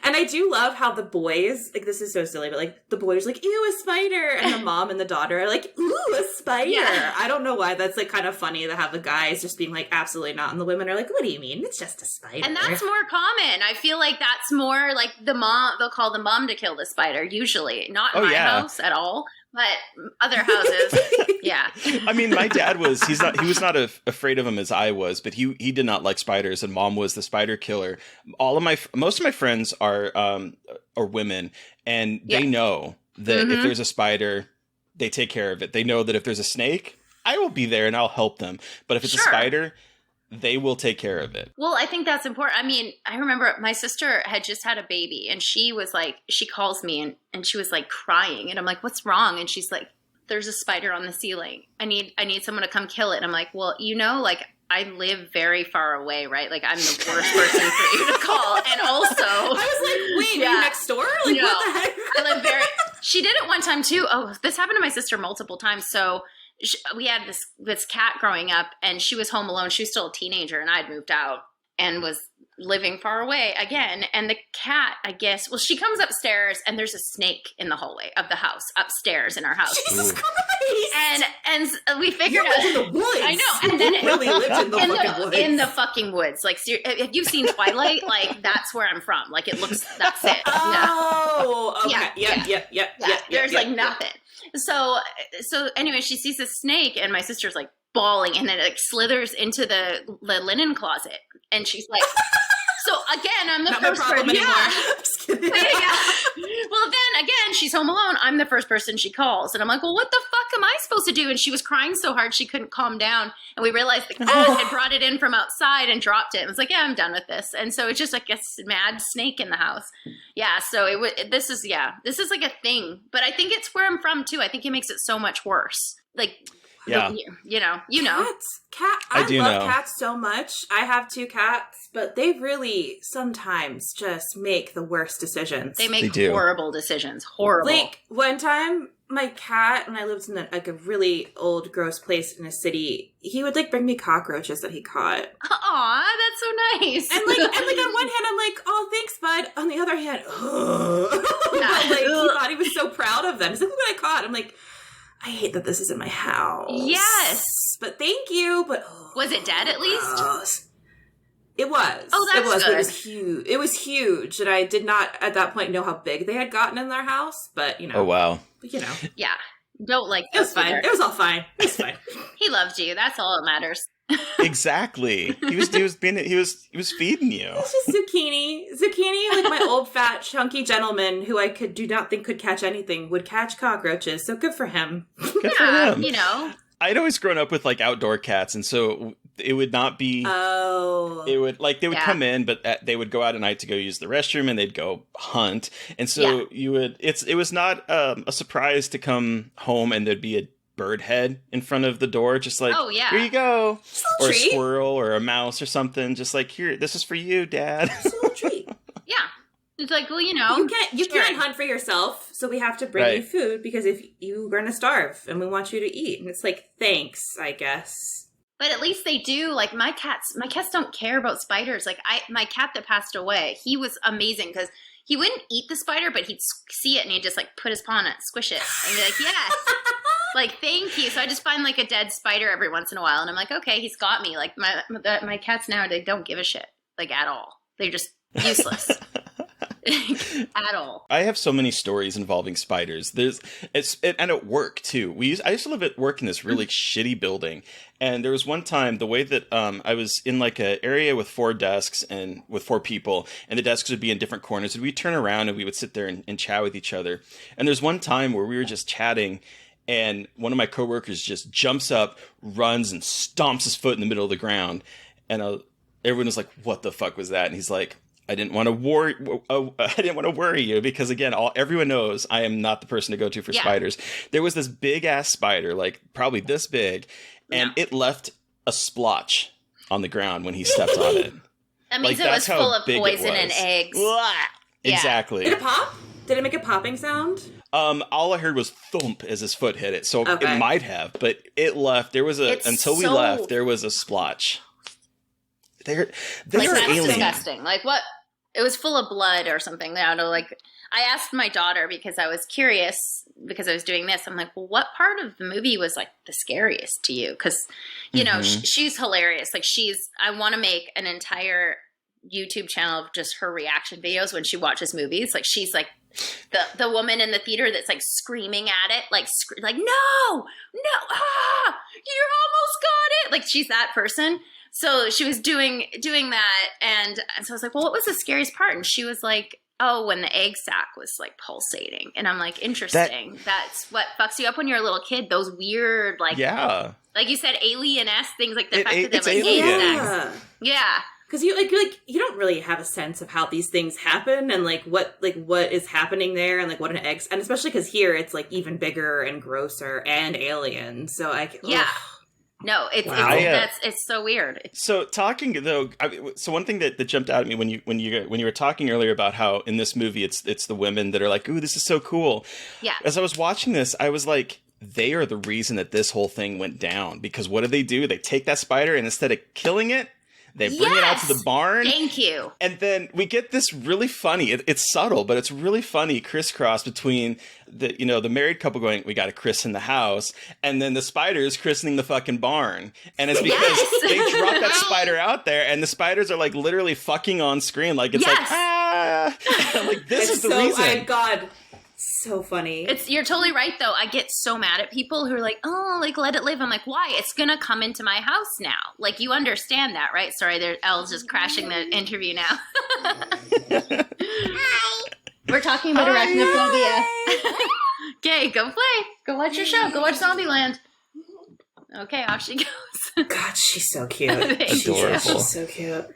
Speaker 2: And I do love how the boys, like this is so silly, but like the boys are like, ew, a spider. And the mom and the daughter are like, ooh, a spider. Yeah. I don't know why that's like kind of funny to have the guys just being like, absolutely not. And the women are like, what do you mean? It's just a spider.
Speaker 3: And that's more common. I feel like that's more like the mom, they'll call the mom to kill the spider, usually. Not in my house at all. But other houses, yeah.
Speaker 1: I mean, my dad he was not afraid of them as I was, but he did not like spiders, and mom was the spider killer. Most of my friends are women, and they know that if there's a spider, they take care of it. They know that if there's a snake, I will be there and I'll help them. But if it's a spider, they will take care of it.
Speaker 3: Well, I think that's important. I mean, I remember my sister had just had a baby and she was like, she calls me and she was like crying. And I'm like, what's wrong? And she's like, there's a spider on the ceiling. I need someone to come kill it. And I'm like, well, like I live very far away, right? Like I'm the worst person for you to call. And also,
Speaker 2: I was like, wait, are you next door? Like,
Speaker 3: no,
Speaker 2: what the heck?
Speaker 3: I live she did it one time too. Oh, this happened to my sister multiple times. So we had this cat growing up and she was home alone. She was still a teenager and I'd moved out and was living far away again. And the cat, I guess, well, she comes upstairs and there's a snake in the hallway of the house upstairs in our house.
Speaker 2: Jesus Christ!
Speaker 3: And we figured out
Speaker 2: in the woods.
Speaker 3: I know. And then
Speaker 2: really lived in the fucking woods.
Speaker 3: In the fucking woods. Like, if you've seen Twilight, like that's where I'm from. Like it looks, that's it.
Speaker 2: Oh, okay. Yeah.
Speaker 3: There's like nothing. So anyway, she sees a snake and my sister's like bawling and then it like slithers into the linen closet. And she's like, so again, I'm the
Speaker 2: Not
Speaker 3: first person.
Speaker 2: anymore.
Speaker 3: Yeah.
Speaker 2: Just kidding.
Speaker 3: Well, then again, she's home alone. I'm the first person she calls. And I'm like, well, what the fuck am I supposed to do? And she was crying so hard she couldn't calm down. And we realized the cat had brought it in from outside and dropped it. And was like, yeah, I'm done with this. And so it's just like a mad snake in the house. Yeah. So this is like a thing. But I think it's where I'm from too. I think it makes it so much worse. Like,
Speaker 1: yeah.
Speaker 3: You know.
Speaker 2: I love cats so much. I have 2 cats, but they really sometimes just make the worst decisions.
Speaker 3: They make horrible decisions. Horrible.
Speaker 2: Like one time, my cat, when I lived in a really old, gross place in a city, he would like bring me cockroaches that he caught.
Speaker 3: Aw, that's so nice.
Speaker 2: And like on one hand, I'm like, oh, thanks, bud. On the other hand, like he thought he was so proud of them. He's like, look what I caught. I'm like, I hate that this is in my house.
Speaker 3: Yes.
Speaker 2: But thank you. But
Speaker 3: was it dead at least?
Speaker 2: It was.
Speaker 3: Oh, that's good.
Speaker 2: But it was huge. It was huge. And I did not at that point know how big they had gotten in their house. But, you know.
Speaker 1: Oh, wow.
Speaker 2: But, you know.
Speaker 3: Yeah. Don't like
Speaker 2: it was fine. It was all fine. It was fine.
Speaker 3: He loved you. That's all that matters.
Speaker 1: Exactly. He was feeding you.
Speaker 2: It's just zucchini. Zucchini, like my old fat chunky gentleman who I do not think could catch anything, would catch cockroaches. So good for him.
Speaker 1: Good for him.
Speaker 3: You know.
Speaker 1: I'd always grown up with like outdoor cats, and so it would not be.
Speaker 2: Oh.
Speaker 1: It would they would come in, but they would go out at night to go use the restroom, and they'd go hunt, and so you would. It was not a surprise to come home and there'd be a bird head in front of the door, just like, oh yeah, here you go, or a squirrel or a mouse or something, just like, here, this is for you, Dad.
Speaker 2: It's a little treat.
Speaker 3: Yeah. It's like, well, you know,
Speaker 2: you can't hunt for yourself, so we have to bring you food because if you're going to starve and we want you to eat. And it's like, thanks, I guess.
Speaker 3: But at least they do. Like my cats don't care about spiders. Like my cat that passed away, he was amazing because he wouldn't eat the spider, but he'd see it and he'd just like put his paw on it, squish it, and be like, yes. Like, thank you. So I just find like a dead spider every once in a while, and I'm like, okay, he's got me. Like my cats now, they don't give a shit, like at all. They're just useless. At all.
Speaker 1: I have so many stories involving spiders. And at work too. I used to live at work in this really shitty building, and there was one time the way that I was in like an area with 4 desks and with 4 people, and the desks would be in different corners, and we'd turn around and we would sit there and chat with each other. And there's one time where we were just chatting, And one of my coworkers just jumps up, runs, and stomps his foot in the middle of the ground. And everyone was like, "What the fuck was that?" And he's like, "I didn't want to worry. I didn't want to worry you because again, everyone knows I am not the person to go to for spiders." There was this big ass spider, like probably this big, and it left a splotch on the ground when he stepped on it.
Speaker 3: That means it was full of poison and eggs.
Speaker 1: Exactly.
Speaker 2: Did it pop? Did it make a popping sound?
Speaker 1: All I heard was thump as his foot hit it, so it might have, but it left. There was until we left, there was a splotch. They're
Speaker 3: that's
Speaker 1: alien.
Speaker 3: Disgusting. Like what? It was full of blood or something. I don't know. Like I asked my daughter because I was curious because I was doing this. I'm like, well, what part of the movie was like the scariest to you? Because you know she's hilarious. Like I want to make an entire YouTube channel of just her reaction videos when she watches movies. Like she's like the woman in the theater that's like screaming at it, like no, you almost got it. Like she's that person. So she was doing that, and so I was like, well, what was the scariest part? And she was like, oh, when the egg sac was like pulsating. And I'm like, interesting. That's what fucks you up when you're a little kid. Those weird, like you said, alien-esque things, like the fact that they're like egg sacs. Yeah.
Speaker 2: Because you don't really have a sense of how these things happen and like what is happening there and like what an egg, and especially because here it's like even bigger and grosser and alien. So
Speaker 3: no, it's so weird.
Speaker 1: So talking though, so one thing that jumped out at me when you were talking earlier about how in this movie it's the women that are like, ooh, this is so cool.
Speaker 3: Yeah.
Speaker 1: As I was watching this, I was like, they are the reason that this whole thing went down, because what do? They take that spider and instead of killing it, they bring it out to the barn.
Speaker 3: Thank you.
Speaker 1: And then we get this really funny, it's subtle, but it's really funny crisscross between the married couple going, we got to christen the house, and then the spiders christening the fucking barn. And it's because they drop that spider out there and the spiders are like literally fucking on screen. Like it's like, ah! I'm like, this is the reason.
Speaker 2: Oh my God. So funny.
Speaker 3: You're totally right though. I get so mad at people who are like, oh, like let it live. I'm like, why? It's gonna come into my house now. Like you understand that, right? Sorry, Elle's just crashing the interview now. Hi. We're talking about arachnophobia. Okay, go play. Go watch your show. Go watch Zombieland. Okay, off she goes.
Speaker 2: God, she's so cute.
Speaker 1: Adorable.
Speaker 2: She's so cute.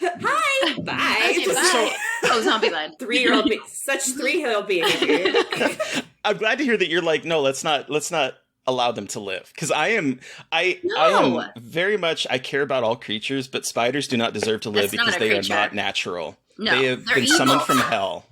Speaker 2: Hi. Bye.
Speaker 3: Okay, bye. Zombieland.
Speaker 2: 3-year-old such 3-year-old behavior.
Speaker 1: I'm glad to hear that you're like, no, let's not allow them to live. Because I am very much, I care about all creatures, but spiders do not deserve to live because they are not natural.
Speaker 3: No,
Speaker 1: they have been summoned from hell.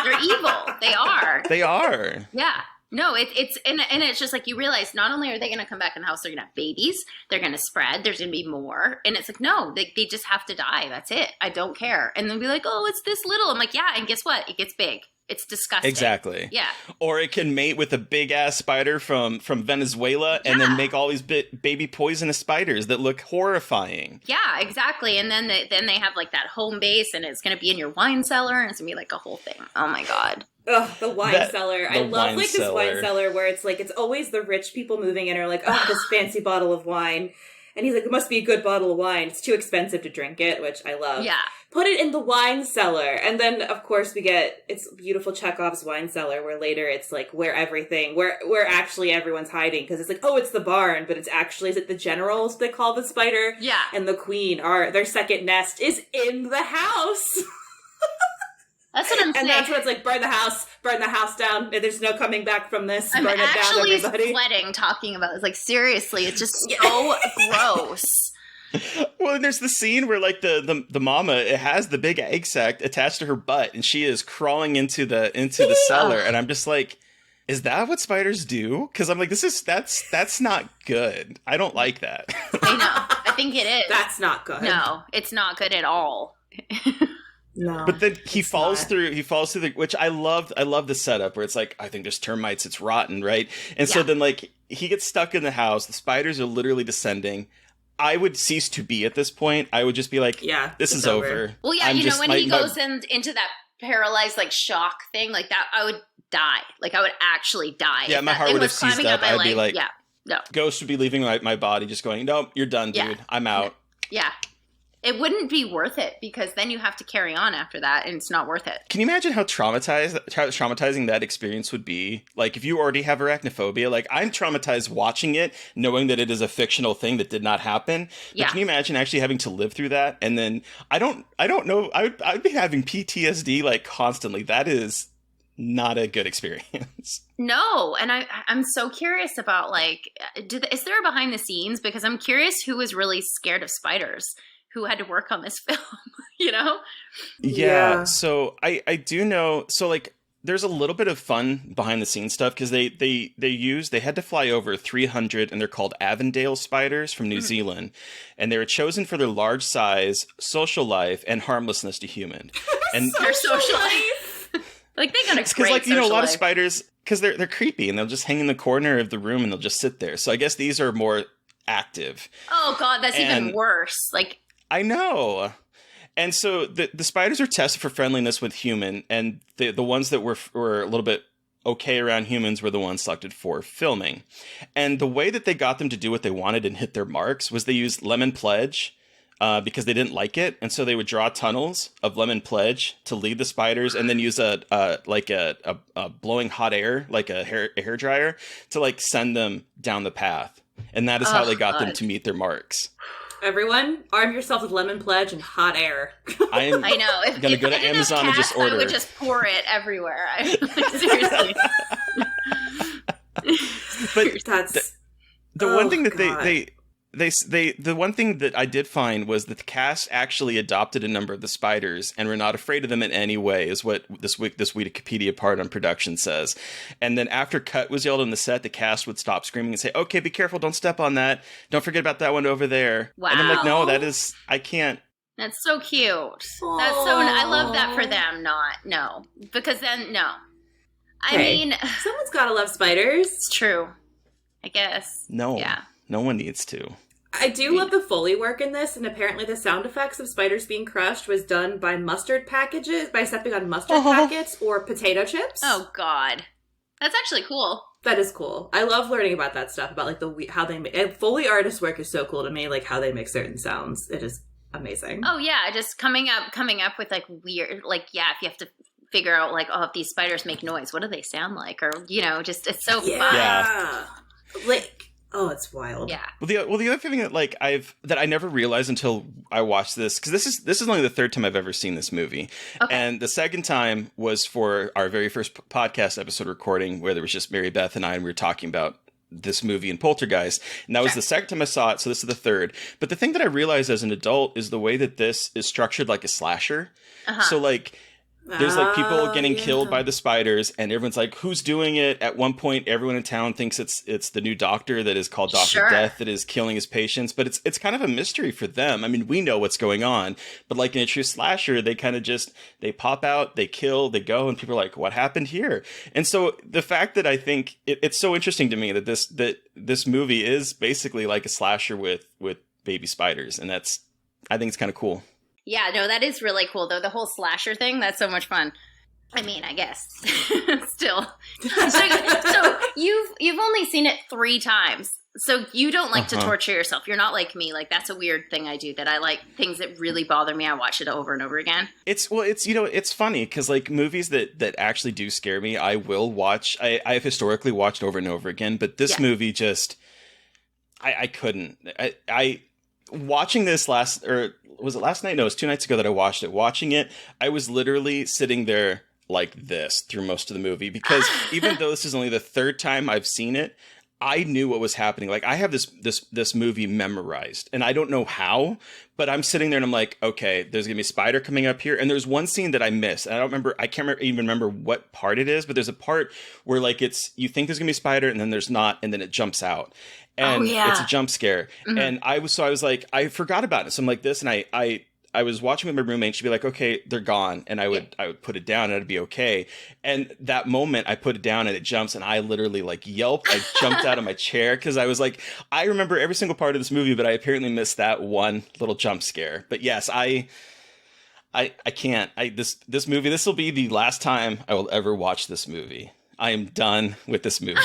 Speaker 3: They're evil. They are.
Speaker 1: They are.
Speaker 3: Yeah. No, it's just like you realize not only are they going to come back in the house, they're going to have babies, they're going to spread, there's going to be more. And it's like, no, they just have to die. That's it. I don't care. And they'll be like, oh, it's this little. I'm like, yeah. And guess what? It gets big. It's disgusting.
Speaker 1: Exactly.
Speaker 3: Yeah.
Speaker 1: Or it can mate with a big ass spider from Venezuela and then make all these baby poisonous spiders that look horrifying.
Speaker 3: Yeah, exactly. And then they have like that home base and it's going to be in your wine cellar and it's going to be like a whole thing. Oh my God.
Speaker 2: Ugh, the wine cellar. I love like this wine cellar where it's like, it's always the rich people moving in are like, oh, this fancy bottle of wine. And he's like, it must be a good bottle of wine. It's too expensive to drink it, which I love.
Speaker 3: Yeah.
Speaker 2: Put it in the wine cellar. And then, of course, we get, it's beautiful Chekhov's wine cellar where later it's like where actually everyone's hiding. Because it's like, oh, it's the barn. But it's actually, is it the generals they call the spider?
Speaker 3: Yeah.
Speaker 2: And the queen their second nest is in the house.
Speaker 3: That's what I'm saying.
Speaker 2: And that's what it's like, burn the house down. There's no coming back from this.
Speaker 3: I'm
Speaker 2: burn it down, everybody.
Speaker 3: Sweating talking about it. It's like, seriously, it's just so gross.
Speaker 1: Well, and there's the scene where like the mama, it has the big egg sac attached to her butt and she is crawling into the cellar. And I'm just like, is that what spiders do? Because I'm like, that's not good. I don't like that.
Speaker 3: I know. I think it is.
Speaker 2: That's not good.
Speaker 3: No, it's not good at all.
Speaker 2: No,
Speaker 1: but then he falls through which I love the setup where it's like, I think there's termites, it's rotten, right? And so then like he gets stuck in the house, the spiders are literally descending. I would cease to be at this point. I would just be like, yeah, this is over.
Speaker 3: Well, yeah, when he goes into that paralyzed like shock thing like that, I would die. Like I would actually die.
Speaker 1: Yeah, my heart would have seized up. I'd be like,
Speaker 3: yeah, no.
Speaker 1: Ghost would be leaving my body just going, nope, you're done, dude. I'm out.
Speaker 3: Yeah. it wouldn't be worth it because then you have to carry on after that and it's not worth it.
Speaker 1: Can you imagine how traumatizing that experience would be? Like, if you already have arachnophobia, like, I'm traumatized watching it, knowing that it is a fictional thing that did not happen. But can you imagine actually having to live through that? And then I don't know. I'd be having PTSD like constantly. That is not a good experience.
Speaker 3: No, and I'm so curious about like, is there a behind the scenes? Because I'm curious who was really scared of spiders, who had to work on this film, you know?
Speaker 1: Yeah. So I do know. So like, there's a little bit of fun behind the scenes stuff because they had to fly over 300, and they're called Avondale spiders from New Zealand, and they were chosen for their large size, social life, and harmlessness to human. And
Speaker 3: their social life. Like, they got a great
Speaker 1: because, like, you know, a lot
Speaker 3: life.
Speaker 1: of spiders, because they're creepy and they'll just hang in the corner of the room and they'll just sit there. So I guess these are more active.
Speaker 3: Oh God, that's even worse. Like,
Speaker 1: I know. And so the spiders are tested for friendliness with human, and the ones that were a little bit okay around humans were the ones selected for filming. And the way that they got them to do what they wanted and hit their marks was they used lemon pledge. Because they didn't like it, and so they would draw tunnels of lemon pledge to lead the spiders, and then use a blowing hot air, like a hair dryer, to like send them down the path. And that is how they got them to meet their marks.
Speaker 2: Everyone, arm yourself with lemon pledge and hot air.
Speaker 3: I know.
Speaker 1: I'm gonna go to Amazon and just order.
Speaker 3: I would just pour it everywhere. Seriously.
Speaker 1: But that's the one thing that the one thing that I did find was that the cast actually adopted a number of the spiders and were not afraid of them in any way, is what this Wikipedia part on production says. And then after cut was yelled on the set, the cast would stop screaming and say, "Okay, be careful, don't step on that. Don't forget about that one over there."
Speaker 3: Wow.
Speaker 1: And I'm like, no, I can't.
Speaker 3: That's so cute.
Speaker 2: Aww.
Speaker 3: That's so, I love that for them. Because then, no. I mean,
Speaker 2: someone's gotta love spiders.
Speaker 3: It's true. I guess.
Speaker 1: No.
Speaker 3: Yeah.
Speaker 1: No one needs to.
Speaker 2: I do love the Foley work in this, and apparently the sound effects of spiders being crushed was done by stepping on mustard packets or potato chips.
Speaker 3: Oh, God. That's actually cool.
Speaker 2: That is cool. I love learning about that stuff, about like how they make, and Foley artist work is so cool to me, like how they make certain sounds. It is amazing.
Speaker 3: Oh, yeah, just coming up with like weird, like, yeah, if you have to figure out like, oh, if these spiders make noise, what do they sound like? Or, you know, just, it's so fun.
Speaker 2: Yeah. Like, oh, it's wild.
Speaker 3: Yeah.
Speaker 1: Well, the other thing that like that I never realized until I watched this, because this is only the third time I've ever seen this movie, and the second time was for our very first podcast episode recording, where there was just Mary Beth and I, and we were talking about this movie and Poltergeist, and that was the second time I saw it. So this is the third. But the thing that I realized as an adult is the way that this is structured like a slasher. So like, there's like people getting killed by the spiders, and everyone's like, who's doing it? At one point, everyone in town thinks it's the new doctor that is called Dr. Death that is killing his patients, but it's kind of a mystery for them. I mean, we know what's going on, but like in a true slasher, they kind of just, they pop out, they kill, they go, and people are like, what happened here? And so the fact that I think it's so interesting to me that this movie is basically like a slasher with baby spiders, and I think it's kind of cool.
Speaker 3: Yeah, no, that is really cool, though. The whole slasher thing, that's so much fun. I mean, I guess. Still. So you've only seen it 3 times. So you don't like to torture yourself. You're not like me. Like, that's a weird thing I do, that I like things that really bother me. I watch it over and over again. It's
Speaker 1: funny because like movies that actually do scare me, I will watch. I've historically watched over and over again, but this movie just, I couldn't. I watching this was it last night? No, it was 2 nights ago that I watched it. Watching it, I was literally sitting there like this through most of the movie, because even though this is only the 3rd time I've seen it, I knew what was happening. Like, I have this movie memorized, and I don't know how, but I'm sitting there and I'm like, okay, there's gonna be a spider coming up here, and there's one scene that I missed. And I can't even remember what part it is, but there's a part where like you think there's gonna be a spider, and then there's not, and then it jumps out. And it's a jump scare. Mm-hmm. And I was like, I forgot about it. So I'm like this, and I was watching with my roommate. She'd be like, okay, they're gone. And I would put it down and it'd be okay. And that moment I put it down and it jumps, and I literally like yelped. I jumped out of my chair because I was like, I remember every single part of this movie, but I apparently missed that one little jump scare. But yes, I can't. This movie, this will be the last time I will ever watch this movie. I am done with this movie.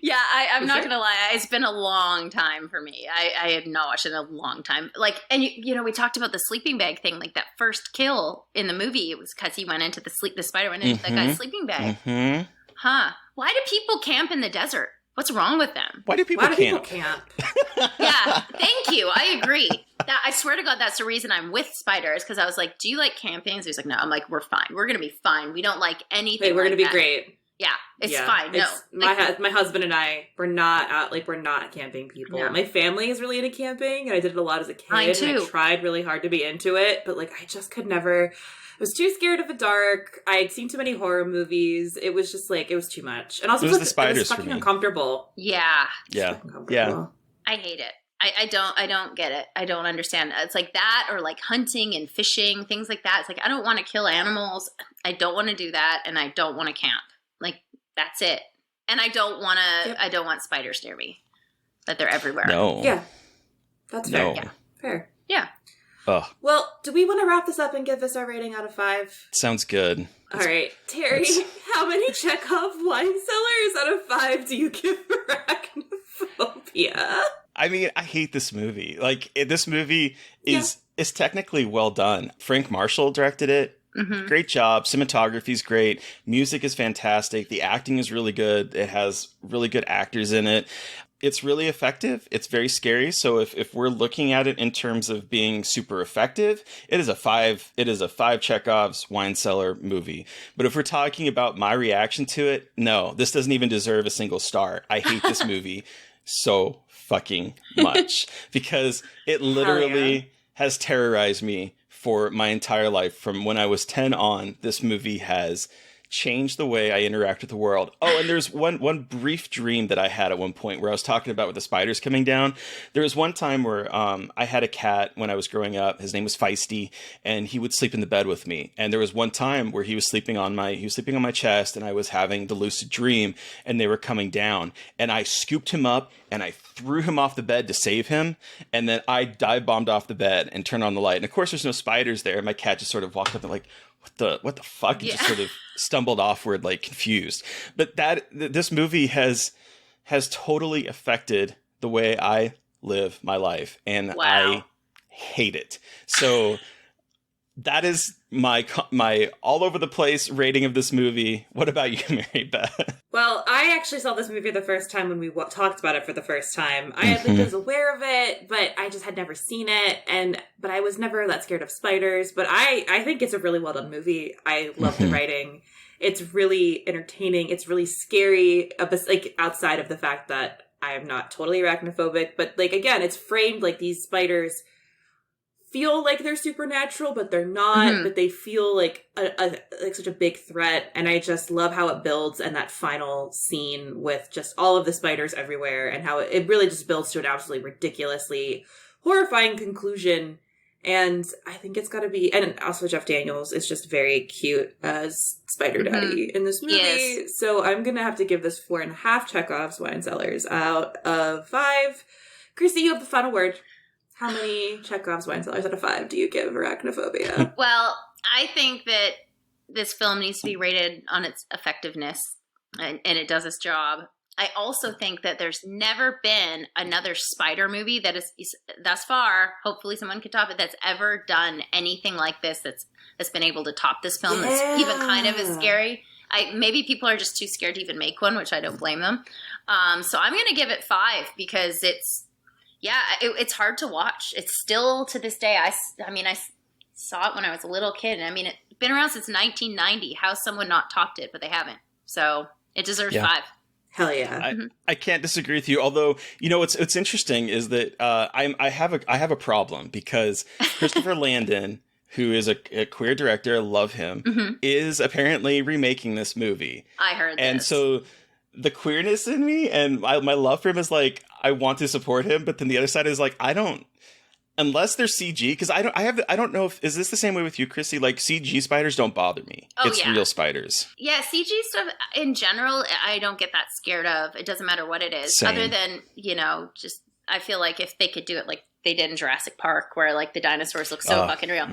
Speaker 3: Yeah, I'm not gonna lie. It's been a long time for me. I had not watched it in a long time. Like, and you know, we talked about the sleeping bag thing. Like that first kill in the movie, it was because he went into the spider went into that guy's sleeping bag. Mm-hmm. Huh? Why do people camp in the desert? What's wrong with them?
Speaker 1: Why do people camp?
Speaker 3: Yeah, thank you. I agree. I swear to God, that's the reason I'm with spiders, because I was like, do you like camping? So he's like, no. I'm like, we're fine. We're going to be fine. We don't like anything.
Speaker 2: Wait, we're going to be great.
Speaker 3: Yeah, it's fine. No.
Speaker 2: My husband and I, we're not camping people. Yeah. My family is really into camping, and I did it a lot as a kid.
Speaker 3: Mine too.
Speaker 2: And I tried really hard to be into it, but like I just could never. I was too scared of the dark. I'd seen too many horror movies. It was just like, it was too much. And also,
Speaker 1: it was the spiders,
Speaker 2: it was fucking uncomfortable.
Speaker 3: Yeah.
Speaker 1: Yeah.
Speaker 2: Yeah.
Speaker 3: I hate it. I don't get it. I don't understand. It's like that, or like hunting and fishing, things like that. It's like, I don't want to kill animals. I don't want to do that. And I don't want to camp. Like, that's it. And I don't want to, I don't want spiders near me. That they're everywhere.
Speaker 1: No.
Speaker 2: Yeah. That's fair.
Speaker 1: No.
Speaker 2: Yeah. Fair.
Speaker 3: Yeah.
Speaker 1: Oh.
Speaker 2: Well, do we want to wrap this up and give this our rating out of 5?
Speaker 1: Sounds good.
Speaker 2: All right. Terry, how many Chekhov wine cellars out of 5 do you give Arachnophobia?
Speaker 1: I mean, I hate this movie. Like, this movie is technically well done. Frank Marshall directed it. Mm-hmm. Great job. Cinematography's great. Music is fantastic. The acting is really good. It has really good actors in it. It's really effective. It's very scary. So if we're looking at it in terms of being super effective, it is a 5 Chekhov's wine cellar movie. But if we're talking about my reaction to it, no, this doesn't even deserve a single star. I hate this movie so fucking much because it literally has terrorized me for my entire life. From when I was 10 on, this movie has changed the way I interact with the world. Oh, and there's one brief dream that I had at one point where I was talking about with the spiders coming down. There was one time where I had a cat when I was growing up. His name was Feisty, and he would sleep in the bed with me. And there was one time where he was sleeping on my chest, and I was having the lucid dream, and they were coming down. And I scooped him up, and I threw him off the bed to save him. And then I dive bombed off the bed and turned on the light. And of course, there's no spiders there. And my cat just sort of walked up and like, what the fuck? And just sort of stumbled offward, like confused. But this movie has totally affected the way I live my life, and I hate it. So that is my all over the place rating of this movie. What about you, Mary Beth?
Speaker 2: Well, I actually saw this movie the first time when we talked about it for the first time. I was aware of it, but I just had never seen it, but I was never that scared of spiders. But I think it's a really well done movie. I love the writing. It's really entertaining. It's really scary, like outside of the fact that I am not totally arachnophobic. But like again, it's framed like these spiders feel like they're supernatural, but they're not. But they feel like like such a big threat, and I just love how it builds, and that final scene with just all of the spiders everywhere, and how it really just builds to an absolutely ridiculously horrifying conclusion. And I think it's got to be, and also Jeff Daniels is just very cute as Spider Daddy in this movie. Yes. So I'm gonna have to give this 4.5 Chekhov's wine cellars out of 5. Krsy, you have the final word. How many Chekhov's wine cellars out of 5 do you give Arachnophobia?
Speaker 3: Well, I think that this film needs to be rated on its effectiveness, and it does its job. I also think that there's never been another spider movie that is thus far, hopefully someone can top it, that's ever done anything like this that's been able to top this film that's even kind of as scary. Maybe people are just too scared to even make one, which I don't blame them. So I'm going to give it 5 because it's hard to watch. It's still to this day. I saw it when I was a little kid. I mean, it's been around since 1990. How's someone not topped it, but they haven't? So it deserves 5.
Speaker 2: Hell yeah!
Speaker 1: I can't disagree with you. Although what's interesting is that I have a problem because Christopher Landon, who is a queer director, I love him, is apparently remaking this movie.
Speaker 3: I heard this.
Speaker 1: And so the queerness in me and my love for him is like, I want to support him, but then the other side is like, I don't, unless they're CG, because I don't know if, is this the same way with you, Krsy? Like, CG spiders don't bother me. It's real spiders.
Speaker 3: Yeah, CG stuff in general, I don't get that scared of. It doesn't matter what it is.
Speaker 1: Same.
Speaker 3: Other than, just, I feel like if they could do it like they did in Jurassic Park, where like the dinosaurs look so fucking real.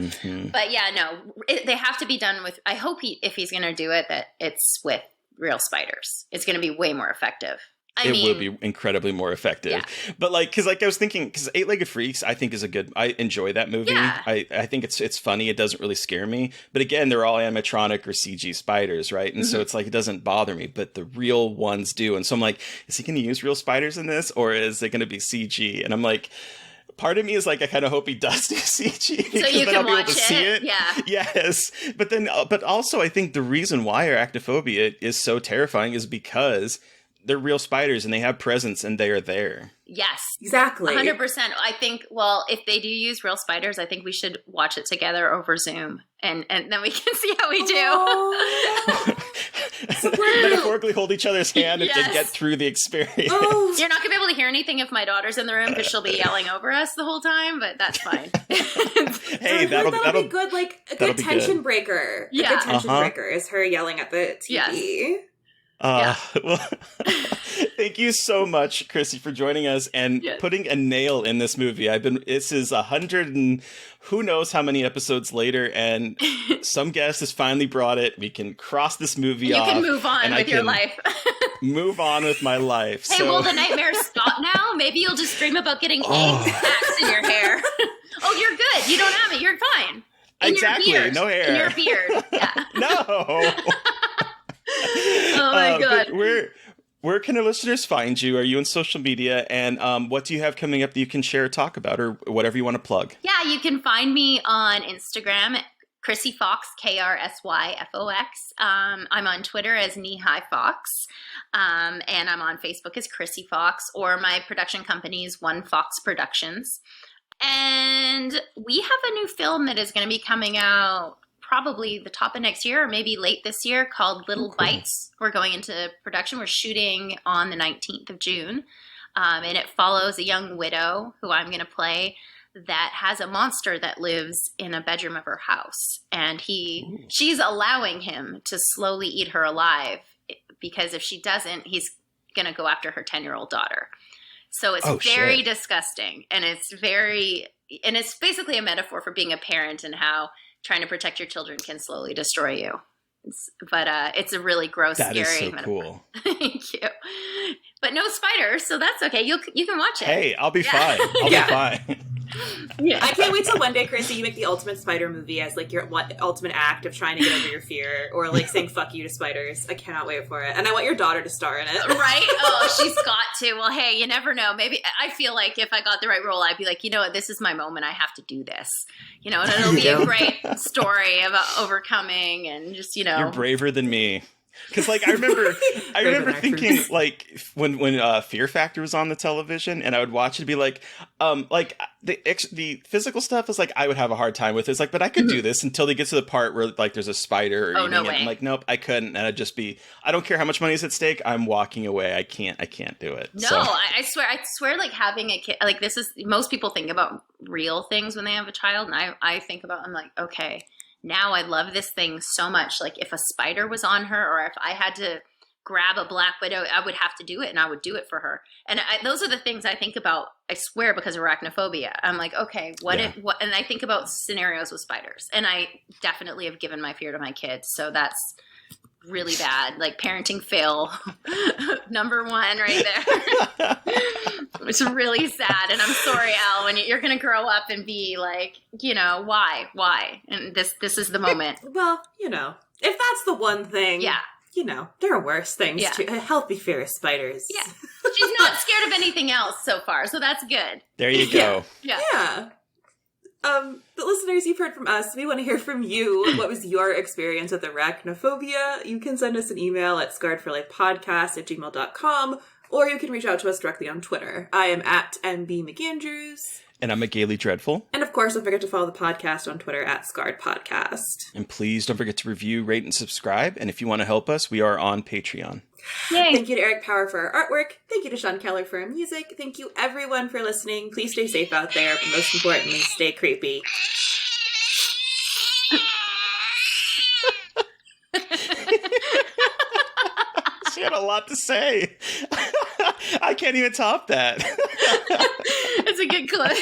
Speaker 3: But yeah, no, they have to be done with, I hope if he's going to do it, that it's with real spiders. It's going to be way more effective.
Speaker 1: It would be incredibly more effective.
Speaker 3: Yeah.
Speaker 1: But like, because like I was thinking, because Eight-Legged Freaks, I think is a good. I enjoy that movie.
Speaker 3: Yeah.
Speaker 1: I think it's funny. It doesn't really scare me. But again, they're all animatronic or CG spiders, right? And so it's like it doesn't bother me. But the real ones do. And so I'm like, is he going to use real spiders in this, or is it going to be CG? And I'm like, part of me is like, I kind of hope he does do CG,
Speaker 3: so you
Speaker 1: then
Speaker 3: can
Speaker 1: I'll be able
Speaker 3: watch
Speaker 1: to see it.
Speaker 3: Yeah.
Speaker 1: Yes, but also I think the reason why arachnophobia is so terrifying is because they're real spiders and they have presence and they are there.
Speaker 3: Yes.
Speaker 2: Exactly.
Speaker 3: 100%. I think, well, if they do use real spiders, I think we should watch it together over Zoom and then we can see how we do.
Speaker 2: Oh,
Speaker 1: Metaphorically hold each other's hand and get through the experience.
Speaker 2: oh.
Speaker 3: You're not going to be able to hear anything if my daughter's in the room because she'll be yelling over us the whole time, but that's fine.
Speaker 1: Hey, that'll
Speaker 2: be good, like a good tension breaker.
Speaker 3: Yeah.
Speaker 2: A good tension breaker is her yelling at the TV.
Speaker 3: Yes.
Speaker 1: Well, thank you so much, Krsy, for joining us and putting a nail in this movie. This is 100 and who knows how many episodes later, and some guest has finally brought it. We can cross this movie off.
Speaker 3: You can move on with your life.
Speaker 1: Move on with my life.
Speaker 3: Hey, will the nightmares stop now? Maybe you'll just dream about getting eggs packed in your hair. Oh, you're good. You don't have it. You're fine.
Speaker 1: Exactly.
Speaker 3: Your beard.
Speaker 1: No hair.
Speaker 3: In your beard. Yeah.
Speaker 1: No.
Speaker 3: Oh my God.
Speaker 1: Where can our listeners find you? Are you on social media? And what do you have coming up that you can share or talk about, or whatever you want to plug?
Speaker 3: Yeah, you can find me on Instagram at Krsy Fox, KRSYFOX. I'm on Twitter as Knee-High Fox. And I'm on Facebook as Krsy Fox, or my production company is One Fox Productions. And we have a new film that is going to be coming out probably the top of next year or maybe late this year called Little Bites. We're going into production. We're shooting on the 19th of June. And it follows a young widow who I'm going to play that has a monster that lives in a bedroom of her house. And she's allowing him to slowly eat her alive because if she doesn't, he's going to go after her 10-year-old daughter. So it's very disgusting. And it's basically a metaphor for being a parent and how trying to protect your children can slowly destroy you. But it's a really gross, scary metaphor.
Speaker 1: That is so cool.
Speaker 3: Thank you. But no spiders, so that's okay. You can watch it.
Speaker 1: Hey, I'll be fine. I'll be fine.
Speaker 2: Yeah. I can't wait till one day, Krsy, you make the ultimate spider movie as like your ultimate act of trying to get over your fear, or like saying "fuck you" to spiders. I cannot wait for it, and I want your daughter to star in it.
Speaker 3: Right? Oh, she's got to. Well, hey, you never know. Maybe I feel like if I got the right role, I'd be like, you know what, this is my moment. I have to do this. You know, and it'll be a great story about overcoming and just
Speaker 1: You're braver than me. Because like I remember thinking like when Fear Factor was on the television and I would watch it and be like the physical stuff is like I would have a hard time with it. It's like, but I could do this until they get to the part where like there's a spider or
Speaker 3: no way.
Speaker 1: I'm like, nope, I couldn't, and I'd just be, I don't care how much money is at stake, I'm walking away. I can't do it.
Speaker 3: No, so. I swear like having a kid, like this is, most people think about real things when they have a child, and I think about, I'm like, okay, now I love this thing so much. Like if a spider was on her, or if I had to grab a black widow, I would have to do it, and I would do it for her. And those are the things I think about, I swear, because of arachnophobia. I'm like, okay, and I think about scenarios with spiders, and I definitely have given my fear to my kids. So that's really bad. Like parenting fail number one right there. It's really sad. And I'm sorry, Al, when you're going to grow up and be like, you know, why? And this is the moment.
Speaker 2: Well, you know, if that's the one thing.
Speaker 3: Yeah.
Speaker 2: You know, there are worse things too. A healthy fear of spiders.
Speaker 3: Yeah. She's not scared of anything else so far, so that's good.
Speaker 1: There you go.
Speaker 2: Yeah. But listeners, you've heard from us. We want to hear from you. What was your experience with arachnophobia? You can send us an email at scarredforlifepodcast@gmail.com, or you can reach out to us directly on Twitter. I am at MB McAndrews.
Speaker 1: And I'm a Gaily Dreadful.
Speaker 2: And of course, don't forget to follow the podcast on Twitter at Scarred Podcast.
Speaker 1: And please don't forget to review, rate, and subscribe. And if you want to help us, we are on Patreon.
Speaker 3: Yay.
Speaker 2: Thank you to Eric Power for our artwork. Thank you to Sean Keller for our music. Thank you everyone for listening. Please stay safe out there, but most importantly, stay creepy.
Speaker 1: She had a lot to say. I can't even top that.
Speaker 3: It's a good clip.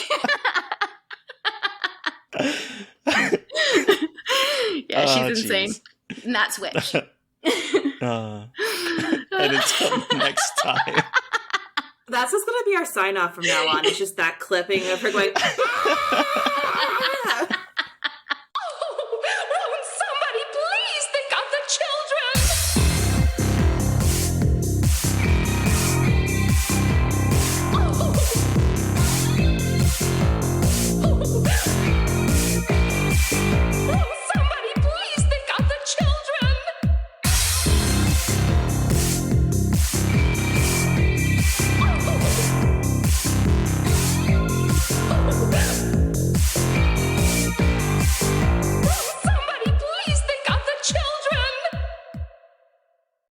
Speaker 3: Yeah, she's insane. And that's Witch.
Speaker 1: And until next time.
Speaker 2: That's what's going to be our sign off from now on. It's just that clipping of her going,